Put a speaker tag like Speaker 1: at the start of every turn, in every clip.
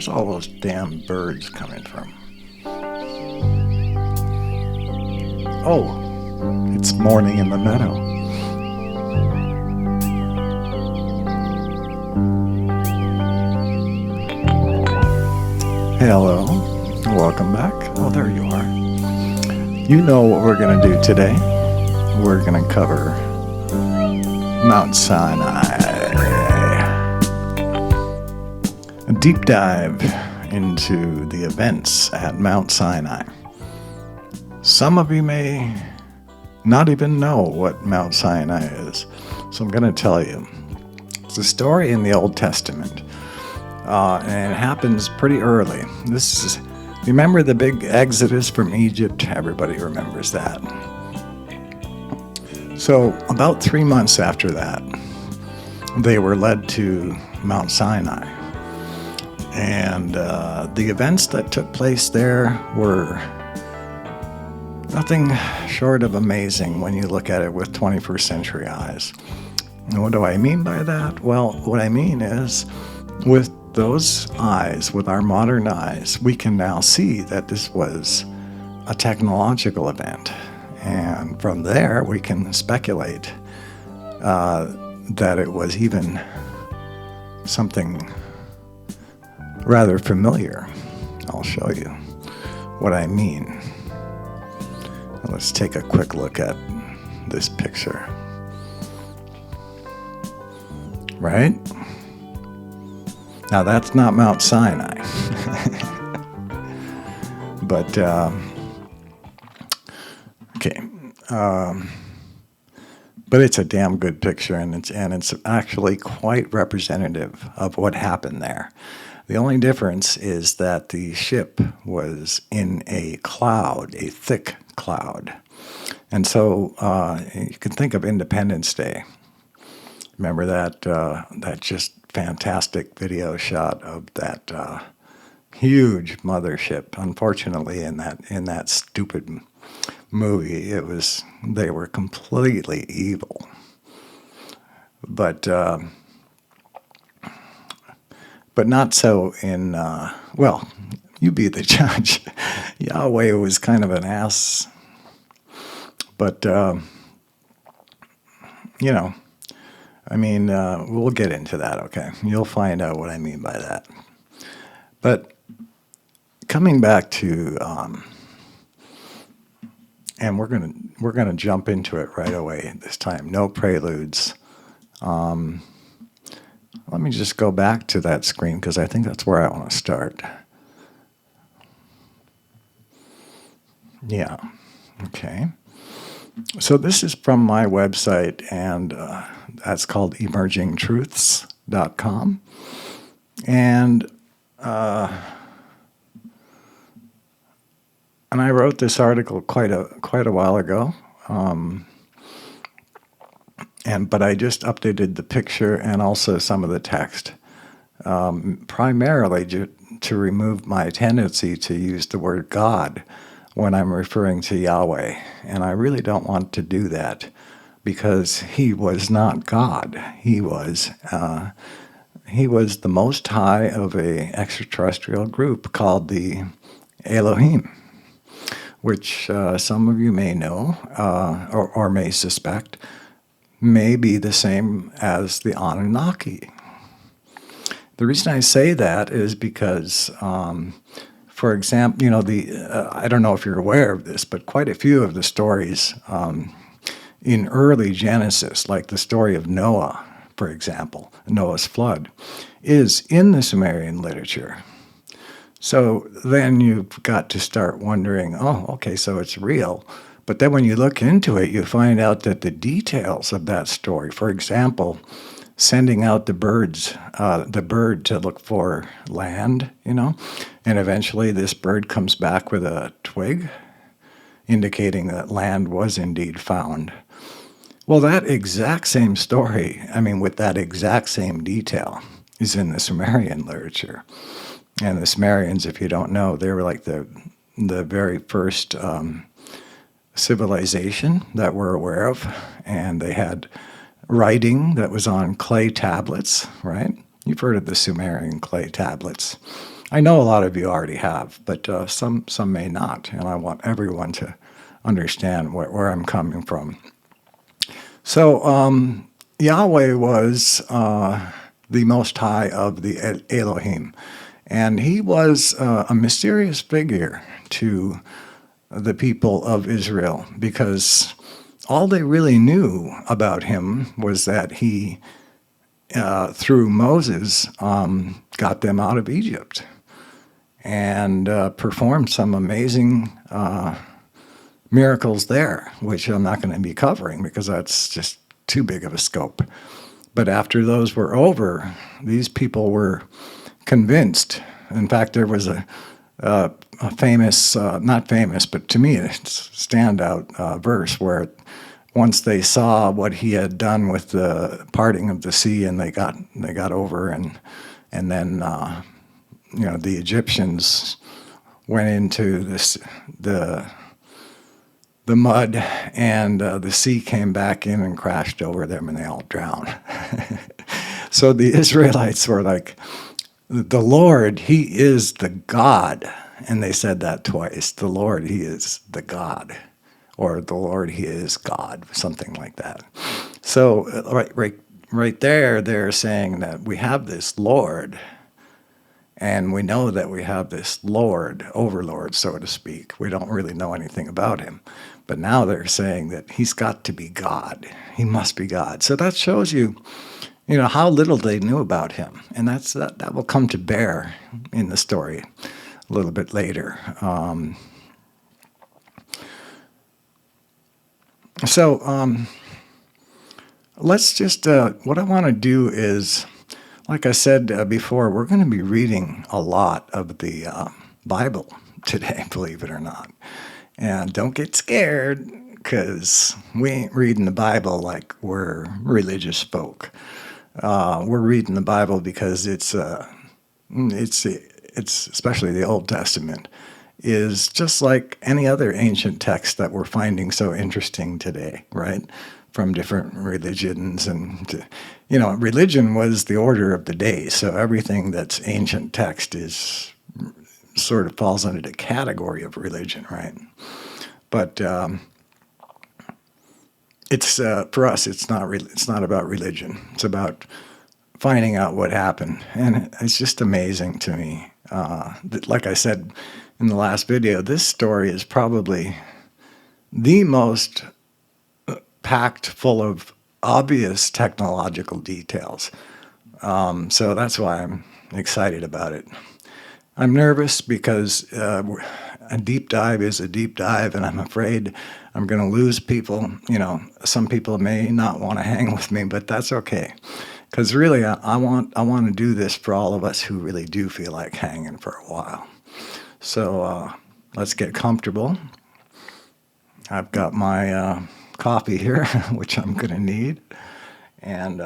Speaker 1: Where's all those damn birds coming from? Oh, it's morning in the meadow. Hello, welcome back. Oh, there you are. You know what we're going to do today. We're going to cover Mount Sinai. A deep dive into the events at Mount Sinai. Some of you may not even know what Mount Sinai is, so I'm going to tell you. It's a story in the Old Testament, and it happens pretty early. Remember the big exodus from Egypt? Everybody remembers that. So about 3 months after that, they were led to Mount Sinai. And the events that took place there were nothing short of amazing when you look at it with 21st century eyes. And what do I mean by that? Well, what I mean is, with those eyes, with our modern eyes, we can now see that this was a technological event. And from there, we can speculate that it was even something rather familiar. I'll show you what I mean. Let's take a quick look at this picture. Right? Now that's not Mount Sinai. But, okay. But it's a damn good picture, and it's actually quite representative of what happened there. The only difference is that the ship was in a cloud, a thick cloud. And so you can think of Independence Day. Remember that just fantastic video shot of that huge mothership. Unfortunately, in that stupid movie, they were completely evil. But not so in, well, you be the judge. Yahweh was kind of an ass. But, we'll get into that, okay? You'll find out what I mean by that. But coming back to, and we're gonna jump into it right away this time. No preludes. Let me just go back to that screen because I think that's where I want to start. Yeah. Okay. So this is from my website, and that's called emergingtruths.com. And I wrote this article quite a while ago. But I just updated the picture and also some of the text, primarily to remove my tendency to use the word God when I'm referring to Yahweh. And I really don't want to do that because he was not God. He was the Most High of a extraterrestrial group called the Elohim, which some of you may know or may suspect may be the same as the Anunnaki. The reason I say that is because, for example, I don't know if you're aware of this, but quite a few of the stories in early Genesis, like the story of Noah, for example, Noah's flood, is in the Sumerian literature. So then you've got to start wondering, oh, okay, so it's real. But then when you look into it, you find out that the details of that story, for example, sending out the bird to look for land, and eventually this bird comes back with a twig, indicating that land was indeed found. Well, that exact same story, with that exact same detail, is in the Sumerian literature. And the Sumerians, if you don't know, they were like the very first civilization that we're aware of, and they had writing that was on clay tablets, right? You've heard of the Sumerian clay tablets. I know a lot of you already have, but some may not, and I want everyone to understand where I'm coming from. So Yahweh was the Most High of the Elohim, and he was a mysterious figure to the people of Israel because all they really knew about him was that he, through Moses, got them out of Egypt and performed some amazing miracles there, which I'm not going to be covering because that's just too big of a scope. But after those were over, these people were convinced. In fact, there was a famous, not famous, but to me, it's standout verse where once they saw what he had done with the parting of the sea, and they got over, and then the Egyptians went into the mud, and the sea came back in and crashed over them, and they all drowned. So the Israelites were like, the Lord, he is the God. And they said that twice. The Lord, he is the God. Or the Lord, he is God, something like that. So right there, they're saying that we have this Lord, and we know that we have this Lord, overlord, so to speak. We don't really know anything about him. But now they're saying that he's got to be God. He must be God. So that shows you, how little they knew about him. And that will come to bear in the story a little bit later. Let's just, what I want to do is, like I said before, we're going to be reading a lot of the Bible today, believe it or not. And don't get scared, because we ain't reading the Bible like we're religious folk. We're reading the Bible because it's especially the Old Testament, is just like any other ancient text that we're finding so interesting today, right? From different religions. And, religion was the order of the day. So everything that's ancient text is sort of falls under the category of religion, right? But it's for us, it's not about religion. It's about finding out what happened, and it's just amazing to me. Like I said in the last video, this story is probably the most packed full of obvious technological details. So that's why I'm excited about it. I'm nervous because a deep dive is a deep dive, and I'm afraid I'm going to lose people. Some people may not want to hang with me, but that's okay. Because really, I want to do this for all of us who really do feel like hanging for a while. So let's get comfortable. I've got my coffee here, which I'm going to need. And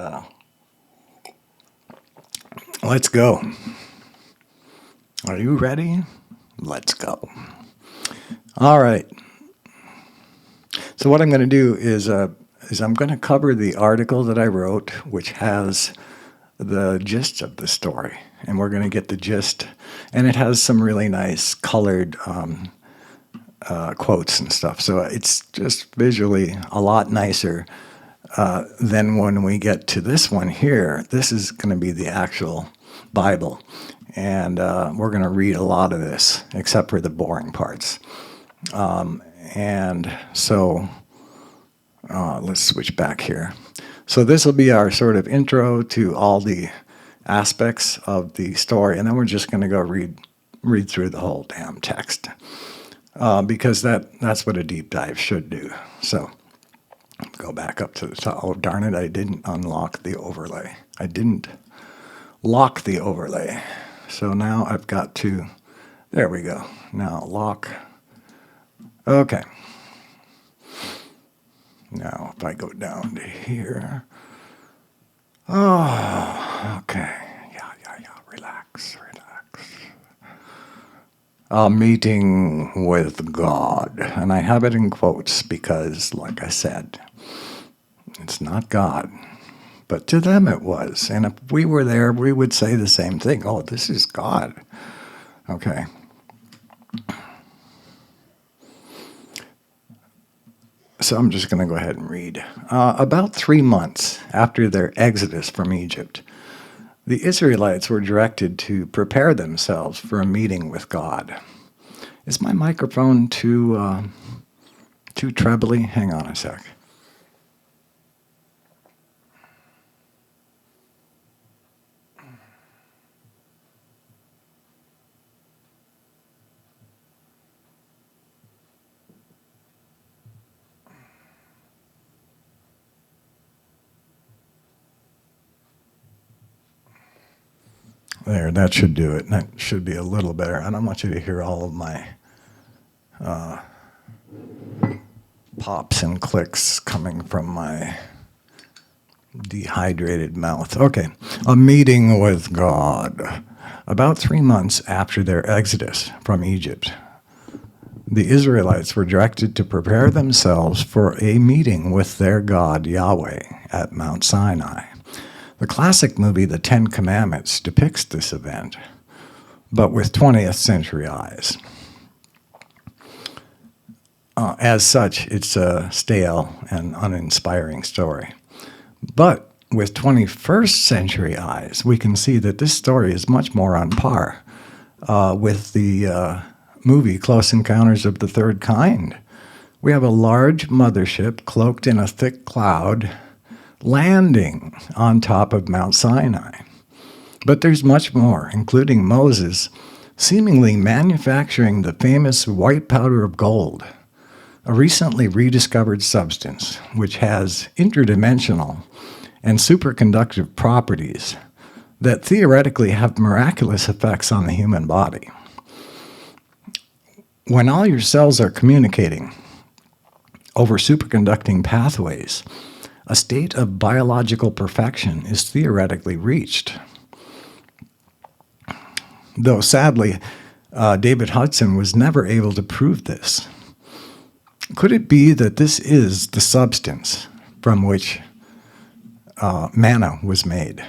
Speaker 1: let's go. Are you ready? Let's go. All right. So what I'm going to do is I'm going to cover the article that I wrote, which has the gist of the story. And we're going to get the gist. And it has some really nice colored quotes and stuff. So it's just visually a lot nicer than when we get to this one here. This is going to be the actual Bible. And we're going to read a lot of this, except for the boring parts. And so let's switch back here. So this will be our sort of intro to all the aspects of the story, and then we're just going to go read through the whole damn text, because that's what a deep dive should do. So go back up to the top. Oh, darn it, I didn't unlock the overlay. I didn't lock the overlay. So now I've got to, there we go. Now lock. Okay. Now if I go down to here. Oh, okay. Yeah. Relax. A meeting with God. And I have it in quotes because, like I said, it's not God. But to them it was. And if we were there, we would say the same thing. Oh, this is God. Okay. So I'm just going to go ahead and read. About 3 months after their exodus from Egypt, the Israelites were directed to prepare themselves for a meeting with God. Is my microphone too trebly? Hang on a sec. There, that should do it. That should be a little better. I don't want you to hear all of my pops and clicks coming from my dehydrated mouth. Okay, a meeting with God. About 3 months after their exodus from Egypt, the Israelites were directed to prepare themselves for a meeting with their God Yahweh at Mount Sinai. The classic movie The Ten Commandments depicts this event, but with 20th century eyes. As such, it's a stale and uninspiring story. But with 21st century eyes, we can see that this story is much more on par with the movie Close Encounters of the Third Kind. We have a large mothership cloaked in a thick cloud landing on top of Mount Sinai. But there's much more, including Moses seemingly manufacturing the famous white powder of gold, a recently rediscovered substance which has interdimensional and superconductive properties that theoretically have miraculous effects on the human body. When all your cells are communicating over superconducting pathways, a state of biological perfection is theoretically reached. Though sadly, David Hudson was never able to prove this. Could it be that this is the substance from which manna was made?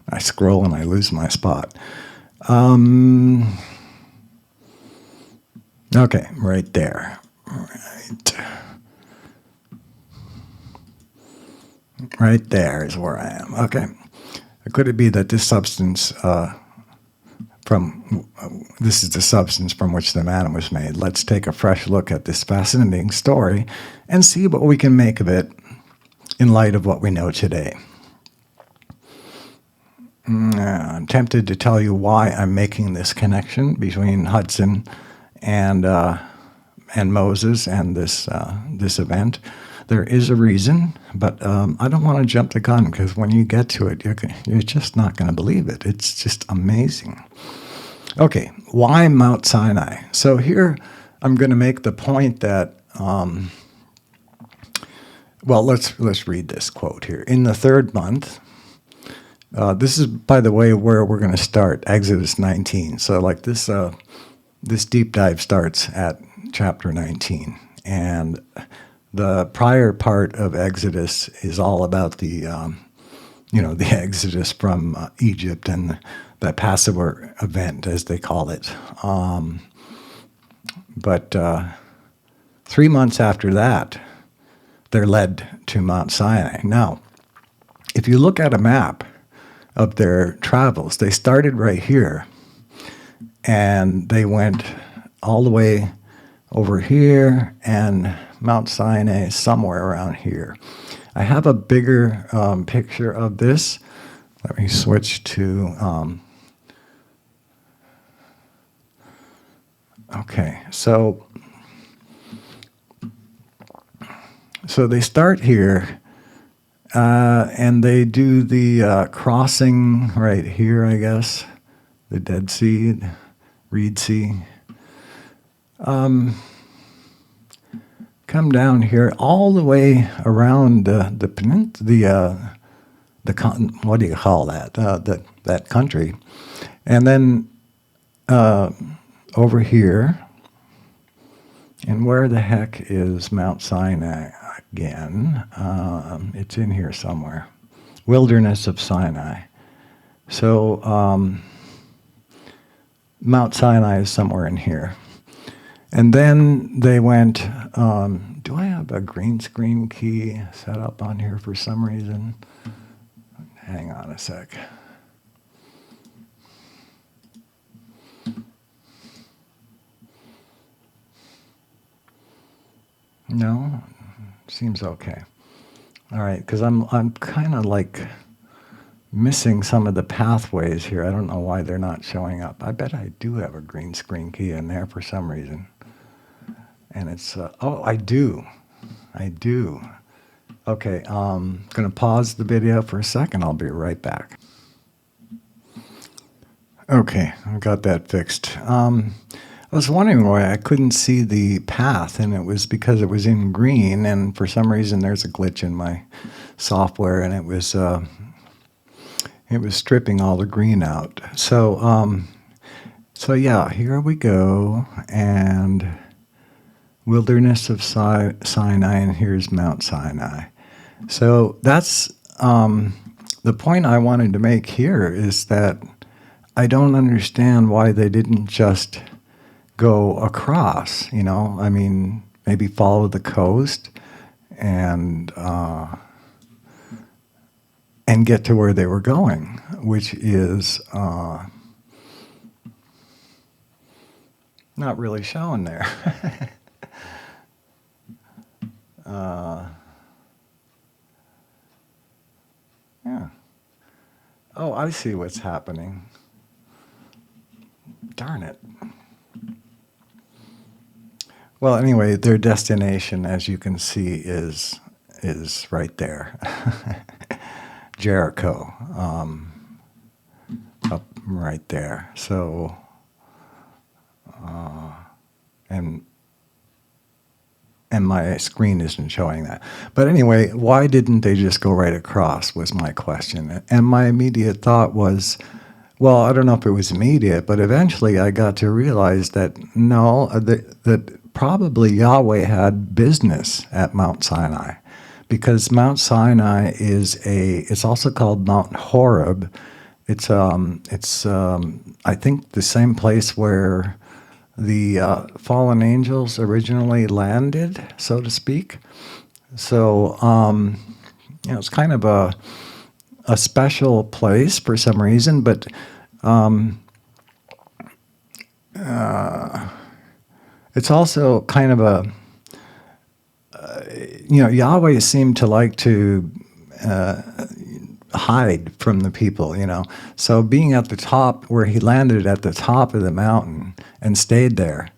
Speaker 1: I scroll and I lose my spot. Okay, right there. Right there is where I am. Okay. Could it be that this substance this is the substance from which the manna was made? Let's take a fresh look at this fascinating story and see what we can make of it in light of what we know today. I'm tempted to tell you why I'm making this connection between Hudson and Moses and this event. There is a reason, but I don't want to jump the gun, because when you get to it, you're just not going to believe it. It's just amazing. Okay, why Mount Sinai? So here I'm going to make the point that, let's read this quote here. In the third month, this is, by the way, where we're going to start, Exodus 19. So like this deep dive starts at chapter 19. And the prior part of Exodus is all about the Exodus from Egypt and the Passover event, as they call it. But 3 months after that, they're led to Mount Sinai. Now, if you look at a map of their travels, they started right here, and they went all the way over here, and Mount Sinai is somewhere around here. I have a bigger picture of this. Let me switch to... okay, so they start here, and they do the crossing right here, I guess, the Dead Sea, Reed Sea. Come down here all the way around the what do you call that? That country, and then over here. And where the heck is Mount Sinai again? It's in here somewhere. wilderness of Sinai. So Mount Sinai is somewhere in here. And then they went, do I have a green screen key set up on here for some reason? Hang on a sec. No, seems okay. All right, because I'm kind of like missing some of the pathways here. I don't know why they're not showing up. I bet I do have a green screen key in there for some reason. And it's, oh, I do. Okay, I'm going to pause the video for a second. I'll be right back. Okay, I got that fixed. I was wondering why I couldn't see the path, and it was because it was in green, and for some reason there's a glitch in my software, and it was stripping all the green out. So yeah, here we go, and wilderness of Sinai, and here's Mount Sinai. So that's the point I wanted to make here is that I don't understand why they didn't just go across, I mean, maybe follow the coast and get to where they were going, which is not really shown there. Yeah. Oh, I see what's happening. Darn it. Well, anyway, their destination, as you can see, is right there. Jericho, up right there. So, and my screen isn't showing that. But anyway, why didn't they just go right across was my question. And my immediate thought was, well, I don't know if it was immediate, but eventually I got to realize that no, that probably Yahweh had business at Mount Sinai, because Mount Sinai it's also called Mount Horeb. It's I think the same place where the fallen angels originally landed, so to speak. So it's kind of a special place for some reason, but it's also kind of Yahweh seemed to like to hide from the people, So being at the top, where he landed at the top of the mountain and stayed there,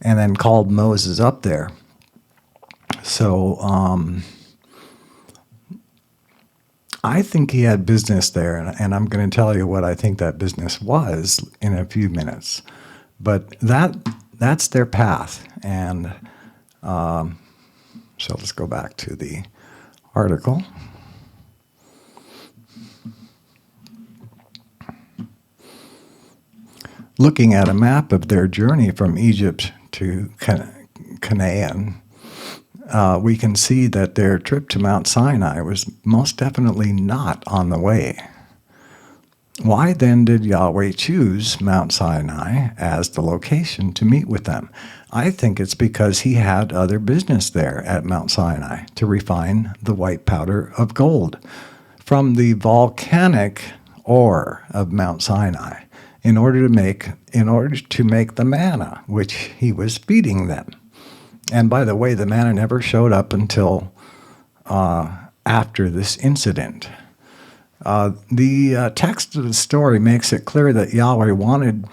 Speaker 1: and then called Moses up there. So I think he had business there, and I'm going to tell you what I think that business was in a few minutes. But that's their path, and so let's go back to the article. Looking at a map of their journey from Egypt to Canaan, we can see that their trip to Mount Sinai was most definitely not on the way. Why then did Yahweh choose Mount Sinai as the location to meet with them? I think it's because he had other business there at Mount Sinai to refine the white powder of gold from the volcanic ore of Mount Sinai in order to make the manna, which he was feeding them. And by the way, the manna never showed up until after this incident. The text of the story makes it clear that Yahweh wanted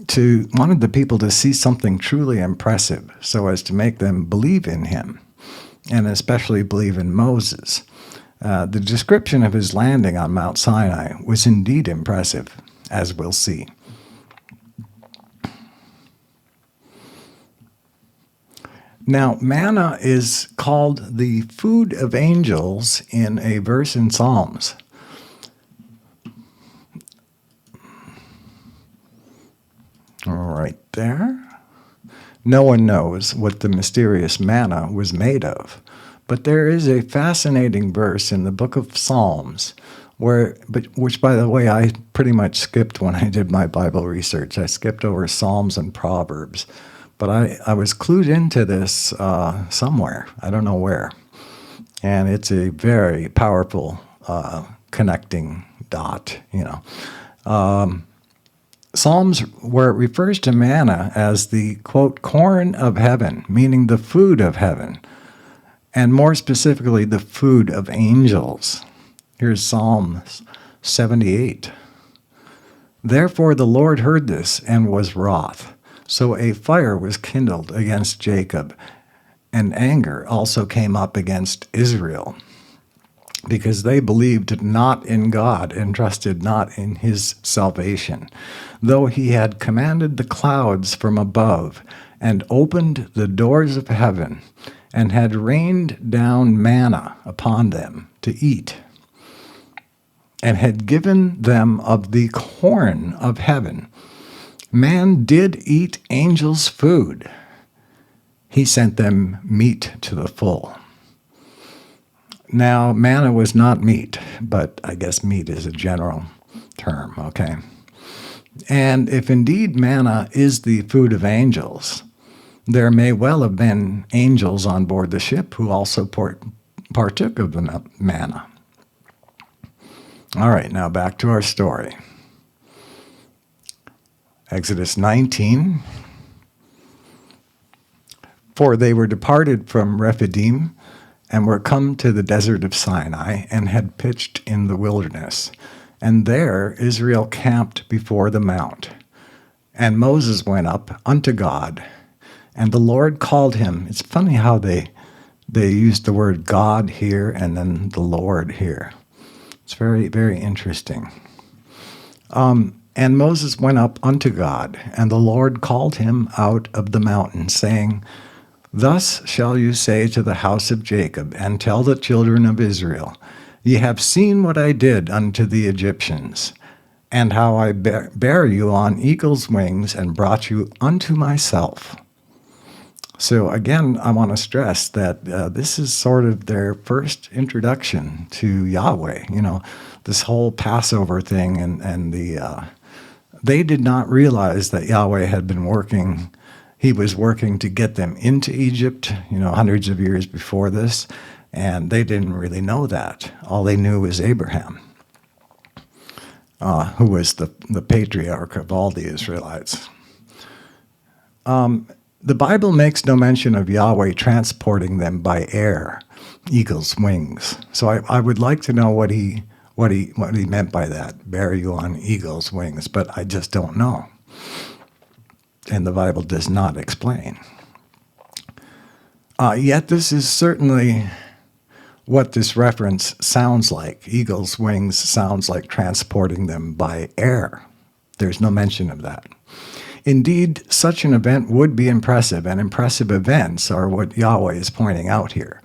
Speaker 1: the people to see something truly impressive, so as to make them believe in him, and especially believe in Moses. The description of his landing on Mount Sinai was indeed impressive, as we'll see. Now, manna is called the food of angels in a verse in Psalms. Right there. No one knows what the mysterious manna was made of, but there is a fascinating verse in the book of Psalms which by the way, I pretty much skipped when I did my Bible research. I skipped over Psalms and Proverbs, but I was clued into this somewhere. I don't know where. And it's a very powerful connecting dot, Psalms, where it refers to manna as the, quote, corn of heaven, meaning the food of heaven, and more specifically, the food of angels. Here's Psalm 78. Therefore the Lord heard this and was wroth. So a fire was kindled against Jacob, and anger also came up against Israel, because they believed not in God and trusted not in his salvation, though he had commanded the clouds from above and opened the doors of heaven and had rained down manna upon them to eat, and had given them of the corn of heaven. Man did eat angels' food. He sent them meat to the full. Now, manna was not meat, but I guess meat is a general term, okay? And if indeed manna is the food of angels, there may well have been angels on board the ship who also partook of the manna. All right, now back to our story. Exodus 19. For they were departed from Rephidim, and were come to the desert of Sinai, and had pitched in the wilderness. And there Israel camped before the mount. And Moses went up unto God, and the Lord called him. It's funny how they used the word God here and then the Lord here. It's very, very interesting. And Moses went up unto God, and the Lord called him out of the mountain, saying, Thus shall you say to the house of Jacob, and tell the children of Israel, Ye have seen what I did unto the Egyptians, and how I bare you on eagle's wings, and brought you unto myself. So again, I want to stress that this is sort of their first introduction to Yahweh. This whole Passover thing, and they did not realize that Yahweh had been working. He was working to get them into Egypt, hundreds of years before this, and they didn't really know that. All they knew was Abraham, who was the patriarch of all the Israelites. The Bible makes no mention of Yahweh transporting them by air, eagle's wings. So I would like to know what he meant by that, bear you on eagle's wings, but I just don't know. And the Bible does not explain. Yet this is certainly what this reference sounds like. Eagle's wings sounds like transporting them by air. There's no mention of that. Indeed, such an event would be impressive, and impressive events are what Yahweh is pointing out here.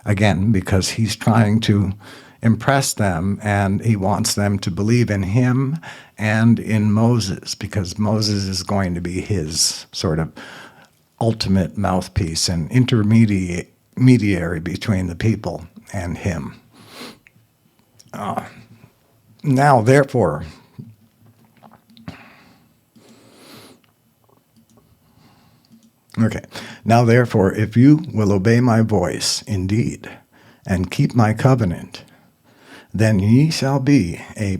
Speaker 1: Again, because he's trying to impress them, and he wants them to believe in him and in Moses, because Moses is going to be his sort of ultimate mouthpiece and intermediary between the people and him. Now, therefore, if you will obey my voice indeed, and keep my covenant, then ye shall be a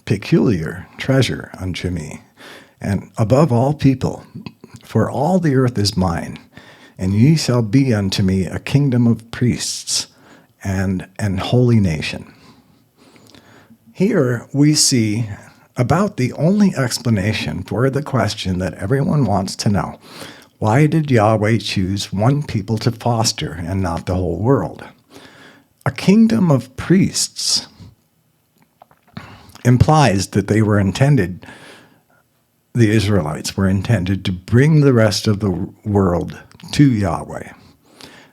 Speaker 1: peculiar treasure unto me, and above all people, for all the earth is mine, and ye shall be unto me a kingdom of priests and an holy nation. Here we see about the only explanation for the question that everyone wants to know. Why did Yahweh choose one people to foster and not the whole world? A kingdom of priests implies that the Israelites were intended to bring the rest of the world to Yahweh.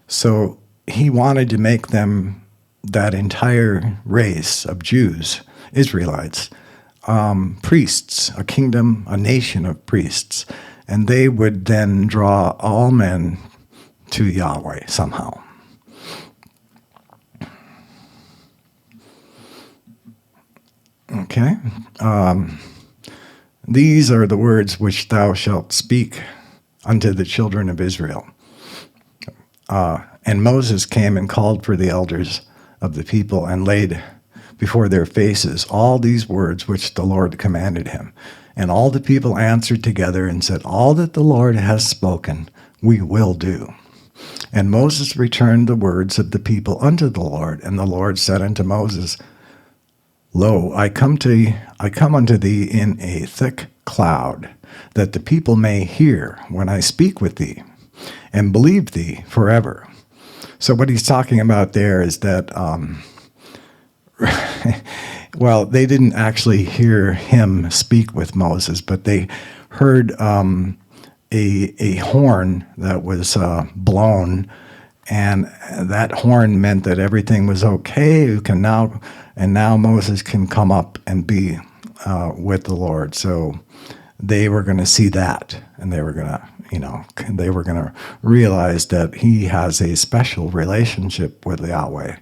Speaker 1: So he wanted to make them, that entire race of Jews, Israelites, priests, a kingdom, a nation of priests. And they would then draw all men to Yahweh somehow. Okay. These are the words which thou shalt speak unto the children of Israel. And Moses came and called for the elders of the people and laid before their faces all these words which the Lord commanded him. And all the people answered together and said, all that the Lord has spoken, we will do. And Moses returned the words of the people unto the Lord. And the Lord said unto Moses, lo, I come unto thee in a thick cloud, that the people may hear when I speak with thee, and believe thee forever. So what he's talking about there is that, well, they didn't actually hear him speak with Moses, but they heard a horn that was blown, and that horn meant that everything was okay. Now Moses can come up and be with the Lord. So they were going to see that, and they were going to realize that he has a special relationship with Yahweh.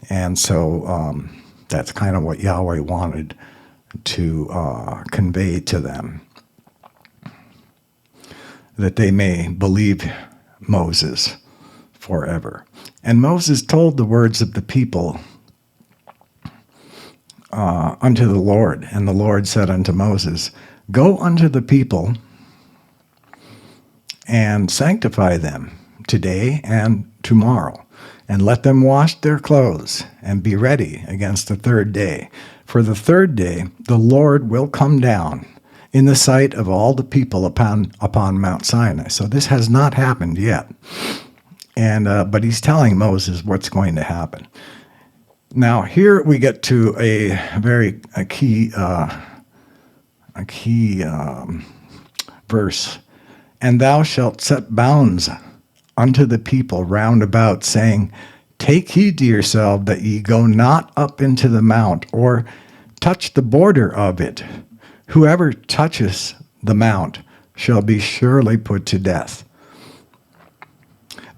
Speaker 1: And so that's kind of what Yahweh wanted to convey to them, that they may believe Moses forever. And Moses told the words of the people unto the Lord. And the Lord said unto Moses, go unto the people and sanctify them today and tomorrow, and let them wash their clothes and be ready against the third day. For the third day the Lord will come down in the sight of all the people upon Mount Sinai. So this has not happened yet. And but he's telling Moses what's going to happen. Now here we get to a key verse. And thou shalt set bounds unto the people round about, saying, take heed to yourself that ye go not up into the mount, or touch the border of it. Whoever touches the mount shall be surely put to death.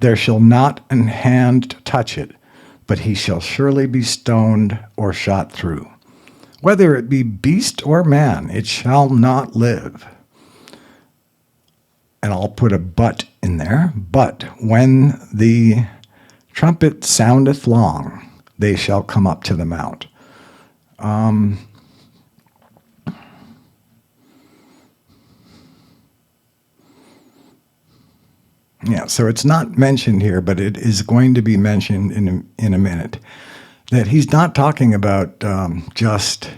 Speaker 1: There shall not an hand touch it, but he shall surely be stoned or shot through. Whether it be beast or man, it shall not live. And I'll put a but in there. But when the trumpet soundeth long, they shall come up to the mount. Yeah, so it's not mentioned here, but it is going to be mentioned in a minute. That he's not talking about just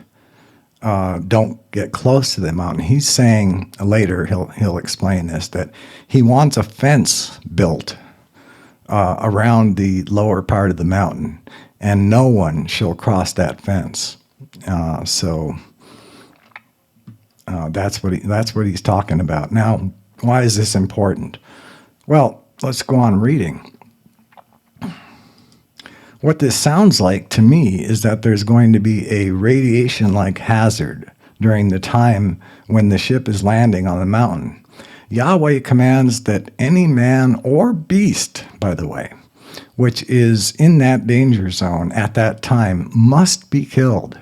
Speaker 1: don't get close to the mountain. He's saying later, he'll explain this, that he wants a fence built around the lower part of the mountain, and no one shall cross that fence. So that's what he's talking about. Now, why is this important? Well, let's go on reading. What this sounds like to me is that there's going to be a radiation-like hazard during the time when the ship is landing on the mountain. Yahweh commands that any man or beast, by the way, which is in that danger zone at that time, must be killed.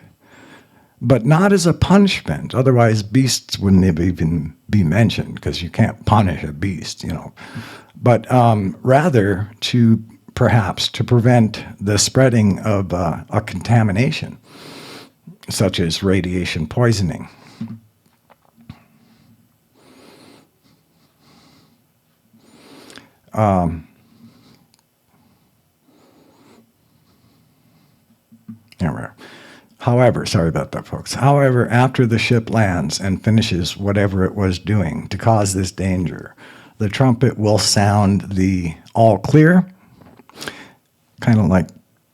Speaker 1: But not as a punishment. Otherwise, beasts wouldn't even be mentioned, because you can't punish a beast, But rather perhaps to prevent the spreading of a contamination, such as radiation poisoning. However, sorry about that, folks. However, after the ship lands and finishes whatever it was doing to cause this danger, the trumpet will sound the all clear, kind of like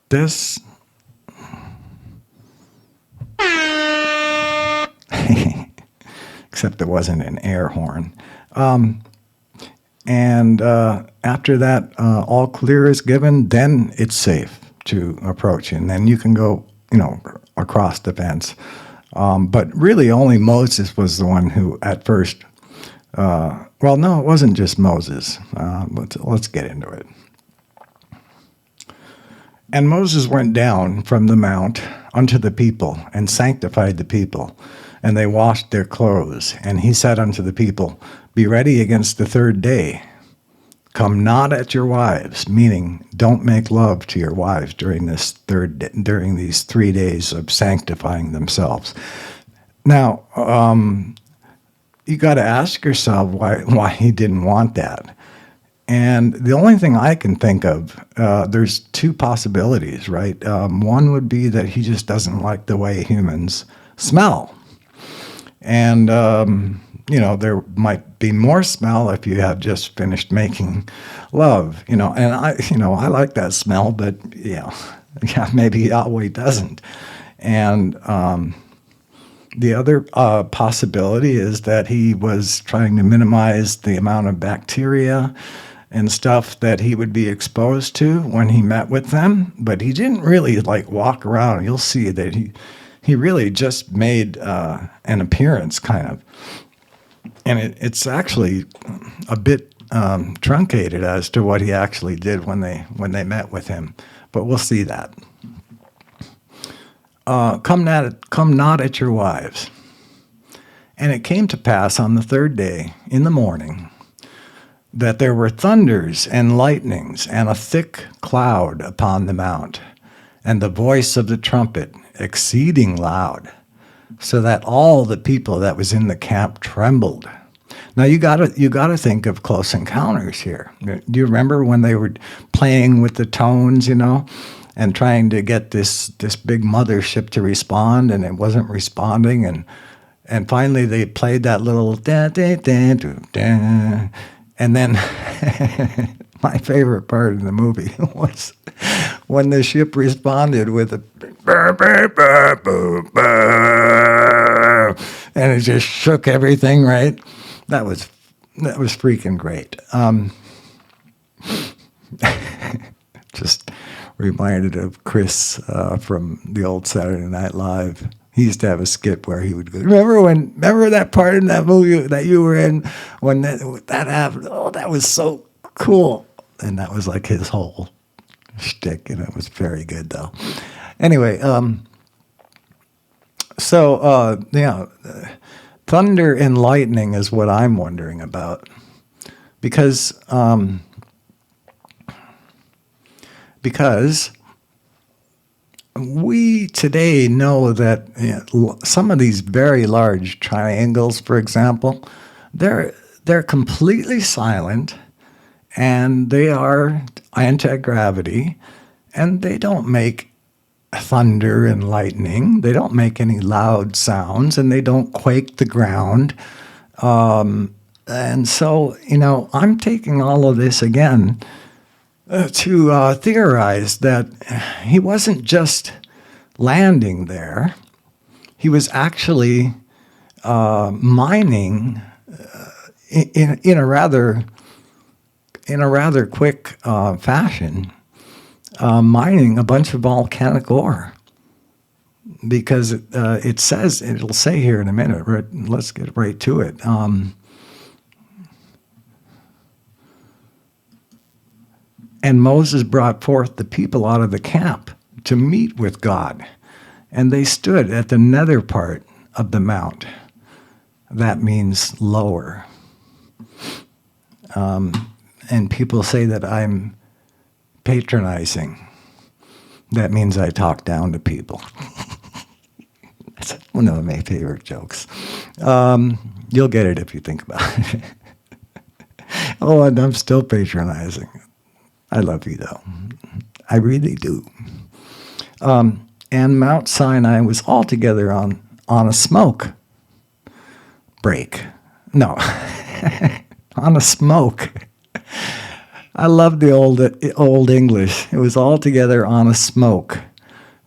Speaker 1: this. Except it wasn't an air horn. And after that all clear is given, then it's safe to approach. And then you can go, across the fence. But really only Moses was the one who at first, well, no, it wasn't just Moses. Let's get into it. And Moses went down from the mount unto the people, and sanctified the people. And they washed their clothes. And he said unto the people, Be ready against the third day. Come not at your wives, meaning don't make love to your wives during these 3 days of sanctifying themselves. Now, you got to ask yourself why he didn't want that. And the only thing I can think of, there's two possibilities, right? One would be that he just doesn't like the way humans smell. And, there might be more smell if you have just finished making love, and I like that smell, but, maybe Yahweh doesn't. And the other possibility is that he was trying to minimize the amount of bacteria and stuff that he would be exposed to when he met with them, but he didn't really walk around. You'll see that he really just made an appearance, kind of, and it's actually a bit truncated as to what he actually did when they met with him. But we'll see that. Come not at your wives. And it came to pass on the third day in the morning that there were thunders and lightnings and a thick cloud upon the mount, and the voice of the trumpet exceeding loud, so that all the people that was in the camp trembled. Now you gotta think of Close Encounters here. Do you remember when they were playing with the tones, and trying to get this big mothership to respond, and it wasn't responding, and finally they played that little da da da da da. And then my favorite part of the movie was when the ship responded with a burr, burr, burr, burr, burr, and it just shook everything, right? That was freaking great. Just reminded of Chris from the old Saturday Night Live. He used to have a skit where he would go, remember that part in that movie that you were in when that happened? Oh, that was so cool. And that was like his whole shtick, and it was very good, though. Anyway, thunder and lightning is what I'm wondering about. Because we today know that some of these very large triangles, for example, they're completely silent, and they are anti-gravity, and they don't make thunder and lightning. They don't make any loud sounds, and they don't quake the ground. And so, I'm taking all of this again to theorize that he wasn't just landing there. He was actually mining in a rather quick fashion, mining a bunch of volcanic ore. Because it'll say here in a minute. Right, let's get right to it. And Moses brought forth the people out of the camp to meet with God. And they stood at the nether part of the mount. That means lower. And people say that I'm patronizing. That means I talk down to people. That's one of my favorite jokes. You'll get it if you think about it. Oh, and I'm still patronizing. I love you, though. I really do. And Mount Sinai was altogether on a smoke break. No, on a smoke. I love the old English. It was altogether on a smoke,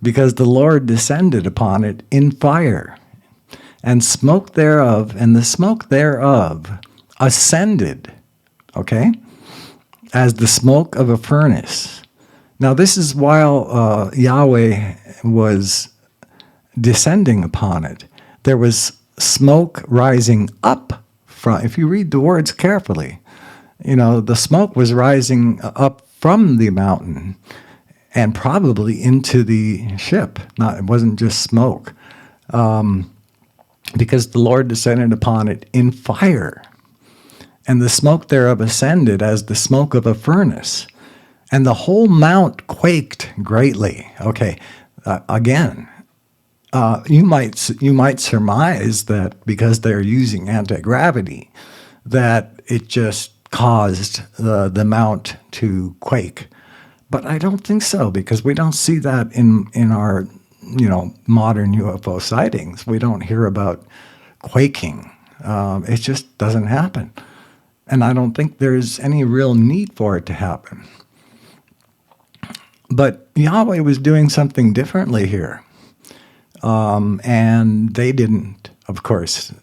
Speaker 1: because the Lord descended upon it in fire, and smoke thereof, and the smoke thereof ascended, okay, as the smoke of a furnace. Now this is while Yahweh was descending upon it. There was smoke rising up from, if you read the words carefully, the smoke was rising up from the mountain, and probably into the ship. It wasn't just smoke, because the Lord descended upon it in fire, and the smoke thereof ascended as the smoke of a furnace, and the whole mount quaked greatly. Okay, again, you might surmise that because they're using anti-gravity, that it just caused the mount to quake. But I don't think so, because we don't see that in our modern UFO sightings. We don't hear about quaking. It just doesn't happen. And I don't think there's any real need for it to happen. But Yahweh was doing something differently here. And they didn't, of course,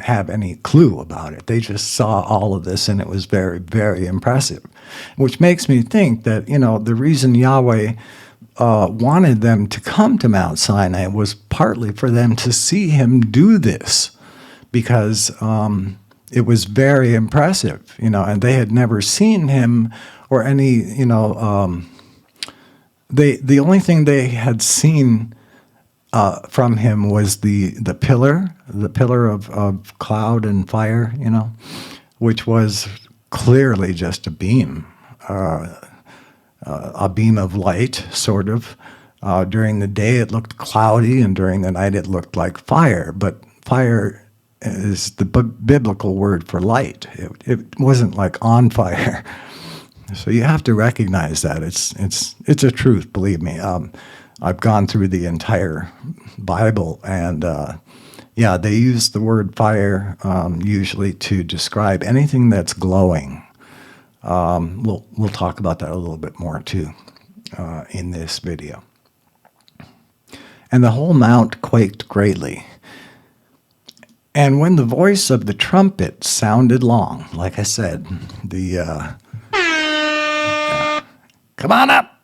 Speaker 1: have any clue about it. They just saw all of this, and it was very, very impressive. Which makes me think that, the reason Yahweh wanted them to come to Mount Sinai was partly for them to see him do this, because it was very impressive, and they had never seen him or any, the only thing they had seen from him was the pillar of cloud and fire, which was clearly just a beam of light, sort of. During the day it looked cloudy, and during the night it looked like fire. But fire is the biblical word for light. It wasn't like on fire. So you have to recognize that. It's a truth, believe me. I've gone through the entire Bible, and they use the word fire usually to describe anything that's glowing. We'll talk about that a little bit more too in this video. And the whole mount quaked greatly. And when the voice of the trumpet sounded long, like I said, come on up!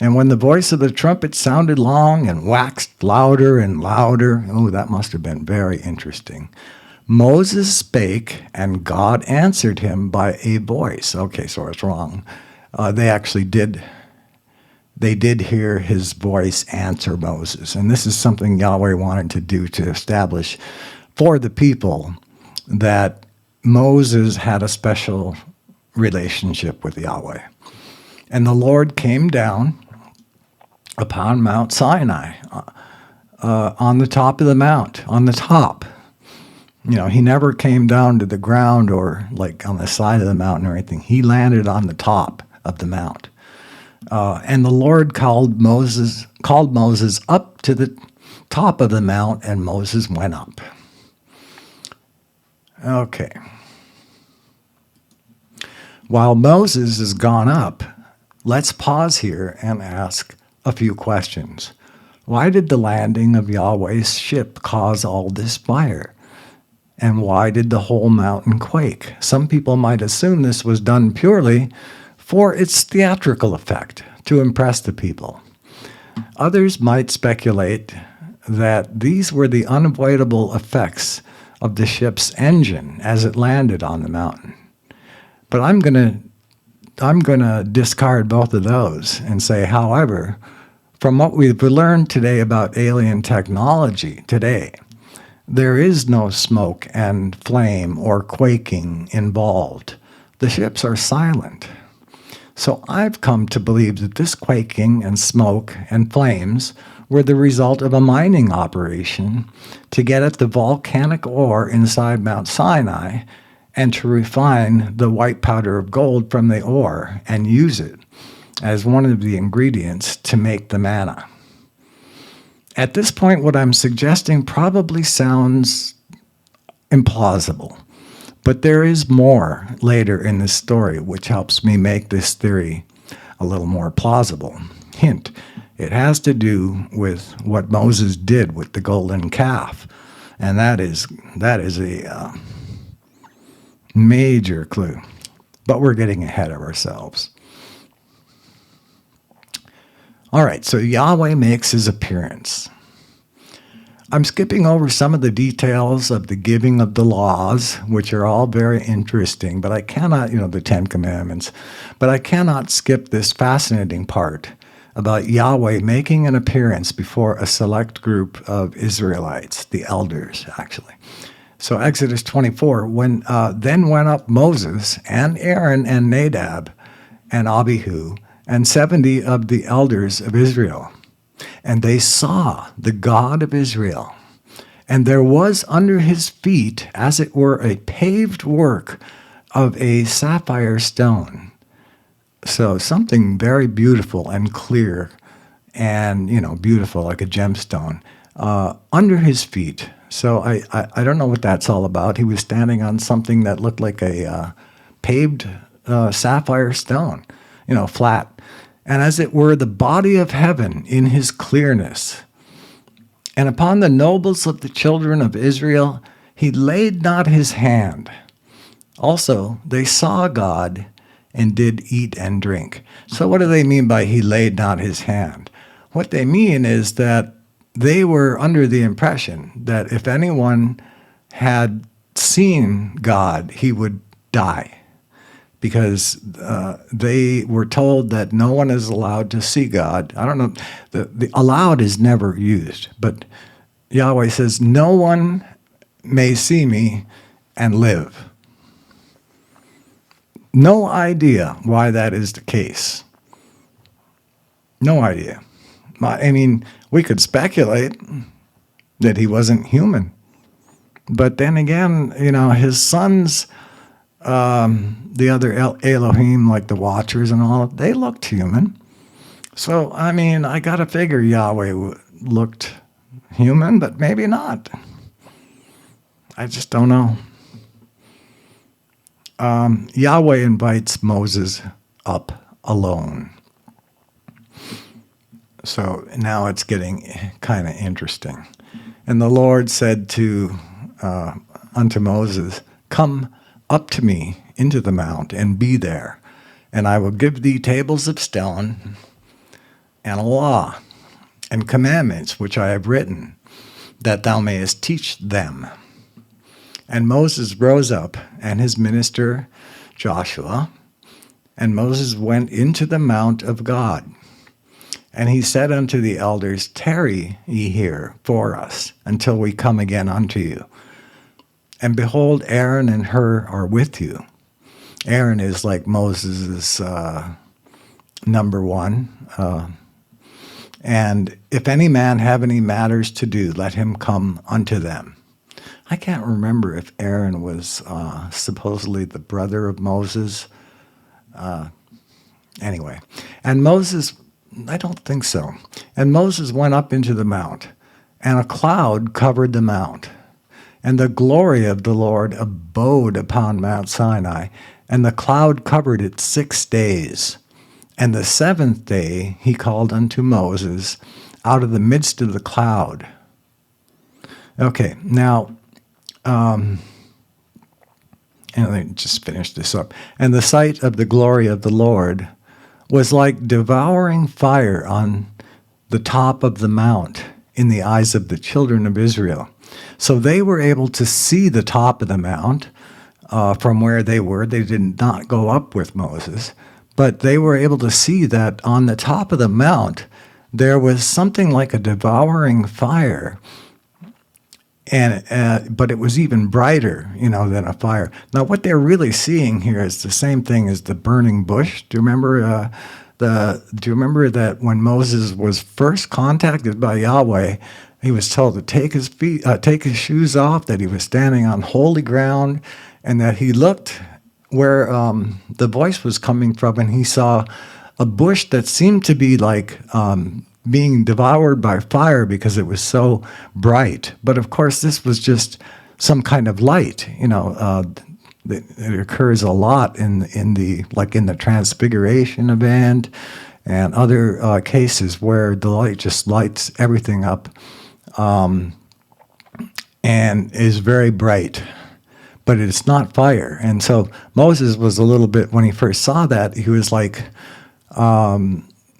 Speaker 1: And when the voice of the trumpet sounded long and waxed louder and louder, that must have been very interesting. Moses spake, and God answered him by a voice. Okay, so it's wrong. They did hear his voice answer Moses. And this is something Yahweh wanted to do, to establish for the people that Moses had a special relationship with Yahweh. And the Lord came down upon Mount Sinai, on the top of the mount, on the top. He never came down to the ground or like on the side of the mountain or anything. He landed on the top of the mount. And the Lord called Moses up to the top of the mount, and Moses went up. Okay. While Moses has gone up, let's pause here and ask a few questions. Why did the landing of Yahweh's ship cause all this fire? And why did the whole mountain quake? Some people might assume this was done purely for its theatrical effect, to impress the people. Others might speculate that these were the unavoidable effects of the ship's engine as it landed on the mountain. But I'm going to discard both of those and say, however, from what we've learned today about alien technology today, there is no smoke and flame or quaking involved. The ships are silent. So I've come to believe that this quaking and smoke and flames were the result of a mining operation to get at the volcanic ore inside Mount Sinai and to refine the white powder of gold from the ore and use it as one of the ingredients to make the manna. At this point, what I'm suggesting probably sounds implausible, but there is more later in this story which helps me make this theory a little more plausible. Hint, it has to do with what Moses did with the golden calf, and that is a major clue. But we're getting ahead of ourselves. All right, so Yahweh makes his appearance. I'm skipping over some of the details of the giving of the laws, which are all very interesting, but I cannot, the Ten Commandments, but I cannot skip this fascinating part about Yahweh making an appearance before a select group of Israelites, the elders, actually. So Exodus 24, then went up Moses and Aaron and Nadab and Abihu and 70 of the elders of Israel. And they saw the God of Israel. And there was under his feet, as it were, a paved work of a sapphire stone. So something very beautiful and clear and, beautiful like a gemstone under his feet. So I don't know what that's all about. He was standing on something that looked like a paved sapphire stone, flat. And as it were, the body of heaven in his clearness. And upon the nobles of the children of Israel, he laid not his hand. Also, they saw God and did eat and drink. So what do they mean by he laid not his hand? What they mean is that they were under the impression that if anyone had seen God, he would die. Because they were told that no one is allowed to see God. I don't know, the allowed is never used, but Yahweh says, no one may see me and live. No idea why that is the case. No idea. I mean, we could speculate that he wasn't human. But then again, his sons, the other Elohim, like the Watchers and all, they looked human. So, I got to figure Yahweh looked human, but maybe not. I just don't know. Yahweh invites Moses up alone. So now it's getting kind of interesting. And the Lord said unto Moses, come up to me into the mount and be there, and I will give thee tables of stone and a law and commandments which I have written, that thou mayest teach them. And Moses rose up, and his minister Joshua, and Moses went into the mount of God. And he said unto the elders, tarry ye here for us, until we come again unto you. And behold, Aaron and Hur are with you. Aaron is like Moses' number one. And if any man have any matters to do, let him come unto them. I can't remember if Aaron was supposedly the brother of Moses. Anyway, and Moses, I don't think so. And Moses went up into the mount, and a cloud covered the mount. And the glory of the Lord abode upon Mount Sinai, and the cloud covered it 6 days. And the 7th day he called unto Moses out of the midst of the cloud. Okay, now, and let me just finish this up. And the sight of the glory of the Lord was like devouring fire on the top of the mount in the eyes of the children of Israel. So they were able to see the top of the mount from where they were. They did not go up with Moses, but they were able to see that on the top of the mount, there was something like a devouring fire. And but it was even brighter, than a fire. Now, what they're really seeing here is the same thing as the burning bush. Do you remember that when Moses was first contacted by Yahweh, he was told to take his shoes off, that he was standing on holy ground, and that he looked where the voice was coming from, and he saw a bush that seemed to be like being devoured by fire because it was so bright. But of course, this was just some kind of light. It occurs a lot in the Transfiguration event and other cases where the light just lights everything up and is very bright. But it's not fire. And so Moses was a little bit, when he first saw that, he was like,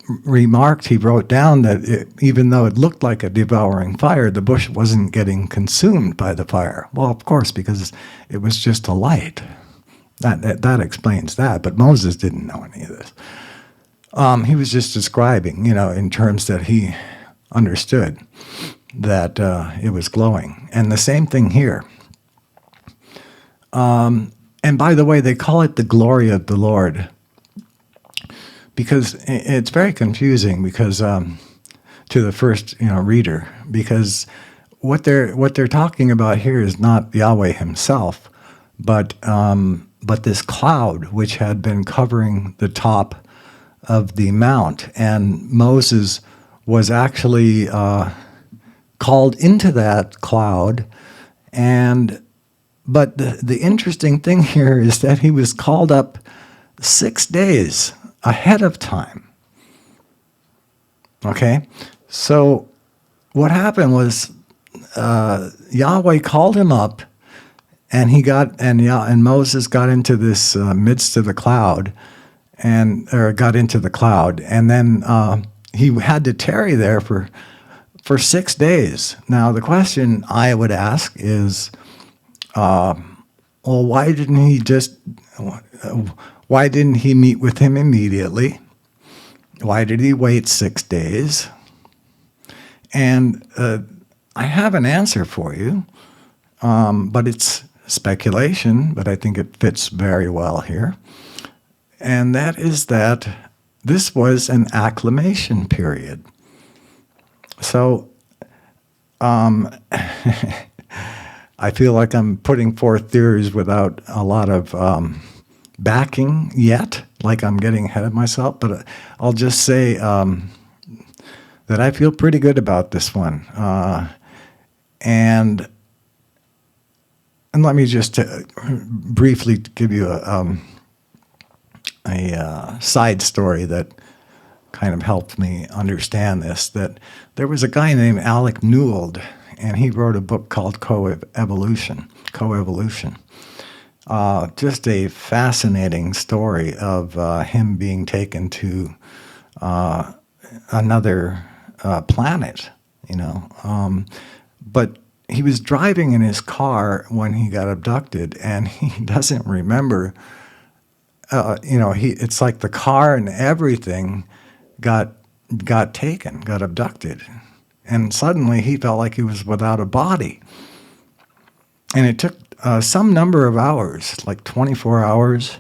Speaker 1: he wrote down that even though it looked like a devouring fire, the bush wasn't getting consumed by the fire. Well, of course, because it was just a light. That explains that, but Moses didn't know any of this. He was just describing, in terms that he understood that it was glowing. And the same thing here. And by the way, they call it the glory of the Lord because it's very confusing because to the first reader, because what they're talking about here is not Yahweh himself, but this cloud which had been covering the top of the mount, and Moses was actually called into that cloud, but the interesting thing here is that he was called up 6 days ahead of time. Okay, so what happened was Yahweh called him up, and Moses got into this midst of the cloud, got into the cloud, and then he had to tarry there for 6 days. Now the question I would ask is, well, why didn't he meet with him immediately? Why did he wait 6 days? And I have an answer for you, but it's speculation, but I think it fits very well here. And that is that this was an acclimation period. So I feel like I'm putting forth theories without a lot of backing yet, like I'm getting ahead of myself, but I'll just say that I feel pretty good about this one. And let me just briefly give you a side story that kind of helped me understand this, that there was a guy named Alec Newell, and he wrote a book called Coevolution. Just a fascinating story of him being taken to another planet, but he was driving in his car when he got abducted, and he doesn't remember. It's like the car and everything got abducted, and suddenly he felt like he was without a body. And it took some number of hours, like 24 hours,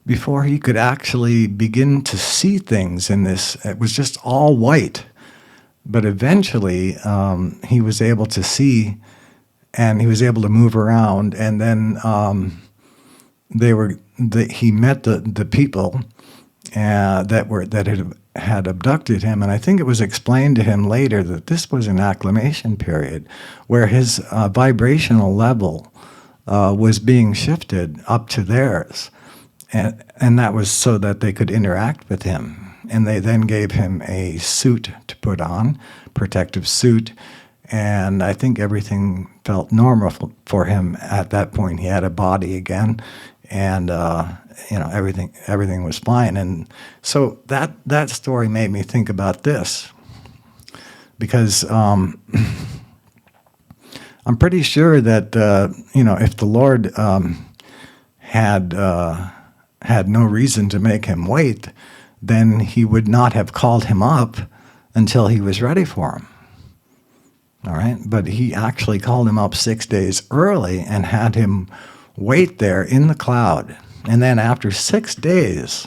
Speaker 1: before he could actually begin to see things in this. It was just all white. But eventually, he was able to see, and he was able to move around. And then he met the people that had abducted him. And I think it was explained to him later that this was an acclimation period, where his vibrational level was being shifted up to theirs, and that was so that they could interact with him. And they then gave him a suit to put on, protective suit, and I think everything felt normal for him at that point. He had a body again, and everything was fine. And so that story made me think about this, because I'm pretty sure that if the Lord had no reason to make him wait, then he would not have called him up until he was ready for him. All right? But he actually called him up 6 days early and had him wait there in the cloud. And then after 6 days,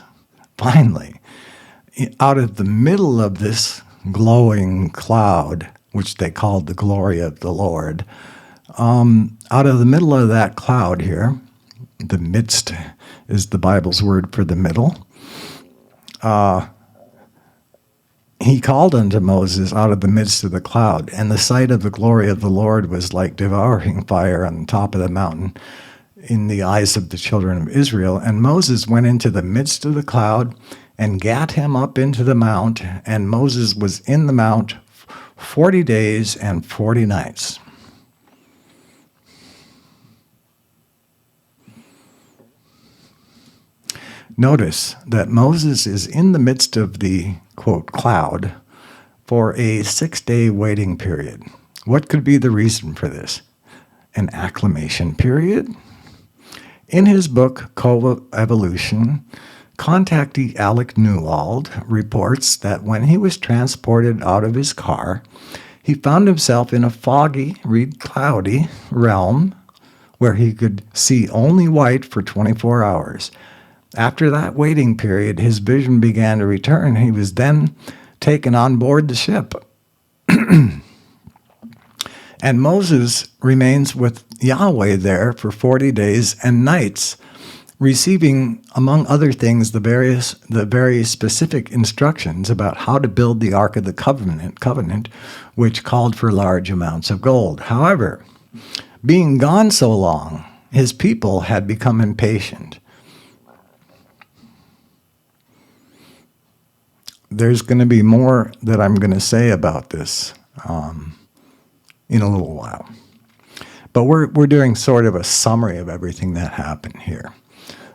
Speaker 1: finally, out of the middle of this glowing cloud, which they called the glory of the Lord, out of the middle of that cloud here, the midst is the Bible's word for the middle, he called unto Moses out of the midst of the cloud, and the sight of the glory of the Lord was like devouring fire on the top of the mountain in the eyes of the children of Israel. And Moses went into the midst of the cloud and gat him up into the mount, and Moses was in the mount 40 days and 40 nights. Notice that Moses is in the midst of the quote, cloud for a 6-day waiting period. What could be the reason for this? An acclimation period? In his book, Co-Evolution, contactee Alec Newald reports that when he was transported out of his car, he found himself in a foggy, read cloudy realm where he could see only white for 24 hours. After that waiting period, his vision began to return. He was then taken on board the ship. And Moses remains with Yahweh there for 40 days and nights, receiving, among other things, the very specific instructions about how to build the Ark of the Covenant, which called for large amounts of gold. However, being gone so long, his people had become impatient. There's going to be more that I'm going to say about this in a little while. But we're doing sort of a summary of everything that happened here.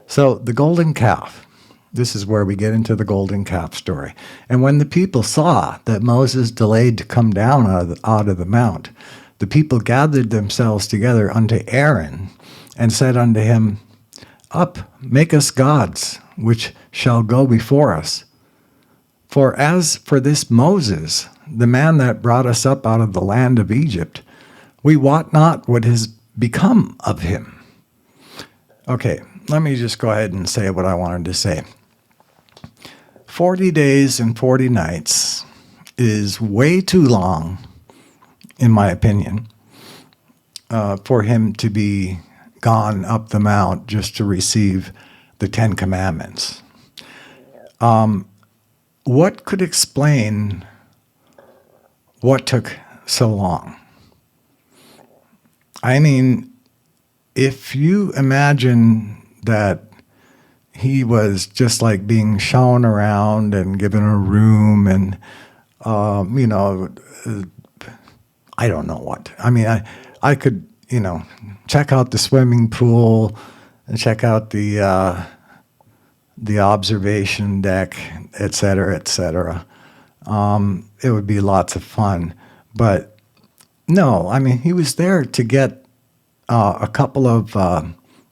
Speaker 1: So the golden calf, this is where we get into the golden calf story. And when the people saw that Moses delayed to come down out of the mount, the people gathered themselves together unto Aaron and said unto him, Up, make us gods, which shall go before us. For as for this Moses, the man that brought us up out of the land of Egypt, we wot not what has become of him. Okay, let me just go ahead and say what I wanted to say. 40 days and 40 nights is way too long, in my opinion, for him to be gone up the mount just to receive the Ten Commandments. What could explain what took so long? I mean, if you imagine that he was just like being shown around and given a room and, I don't know what. I mean, I could, check out the swimming pool and check out the observation deck, et cetera, et cetera. It would be lots of fun. But no, I mean, he was there to get a couple of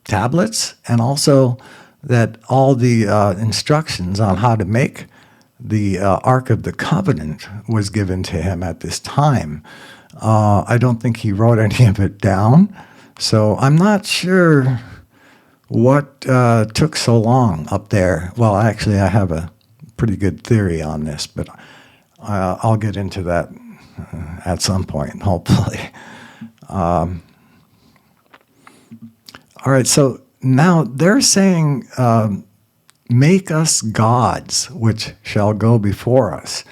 Speaker 1: tablets, and also that all the instructions on how to make the Ark of the Covenant was given to him at this time. I don't think he wrote any of it down, so I'm not sure what took so long up there. Well, actually, I have a pretty good theory on this, but I'll get into that at some point, hopefully. All right, so now they're saying, make us gods, which shall go before us.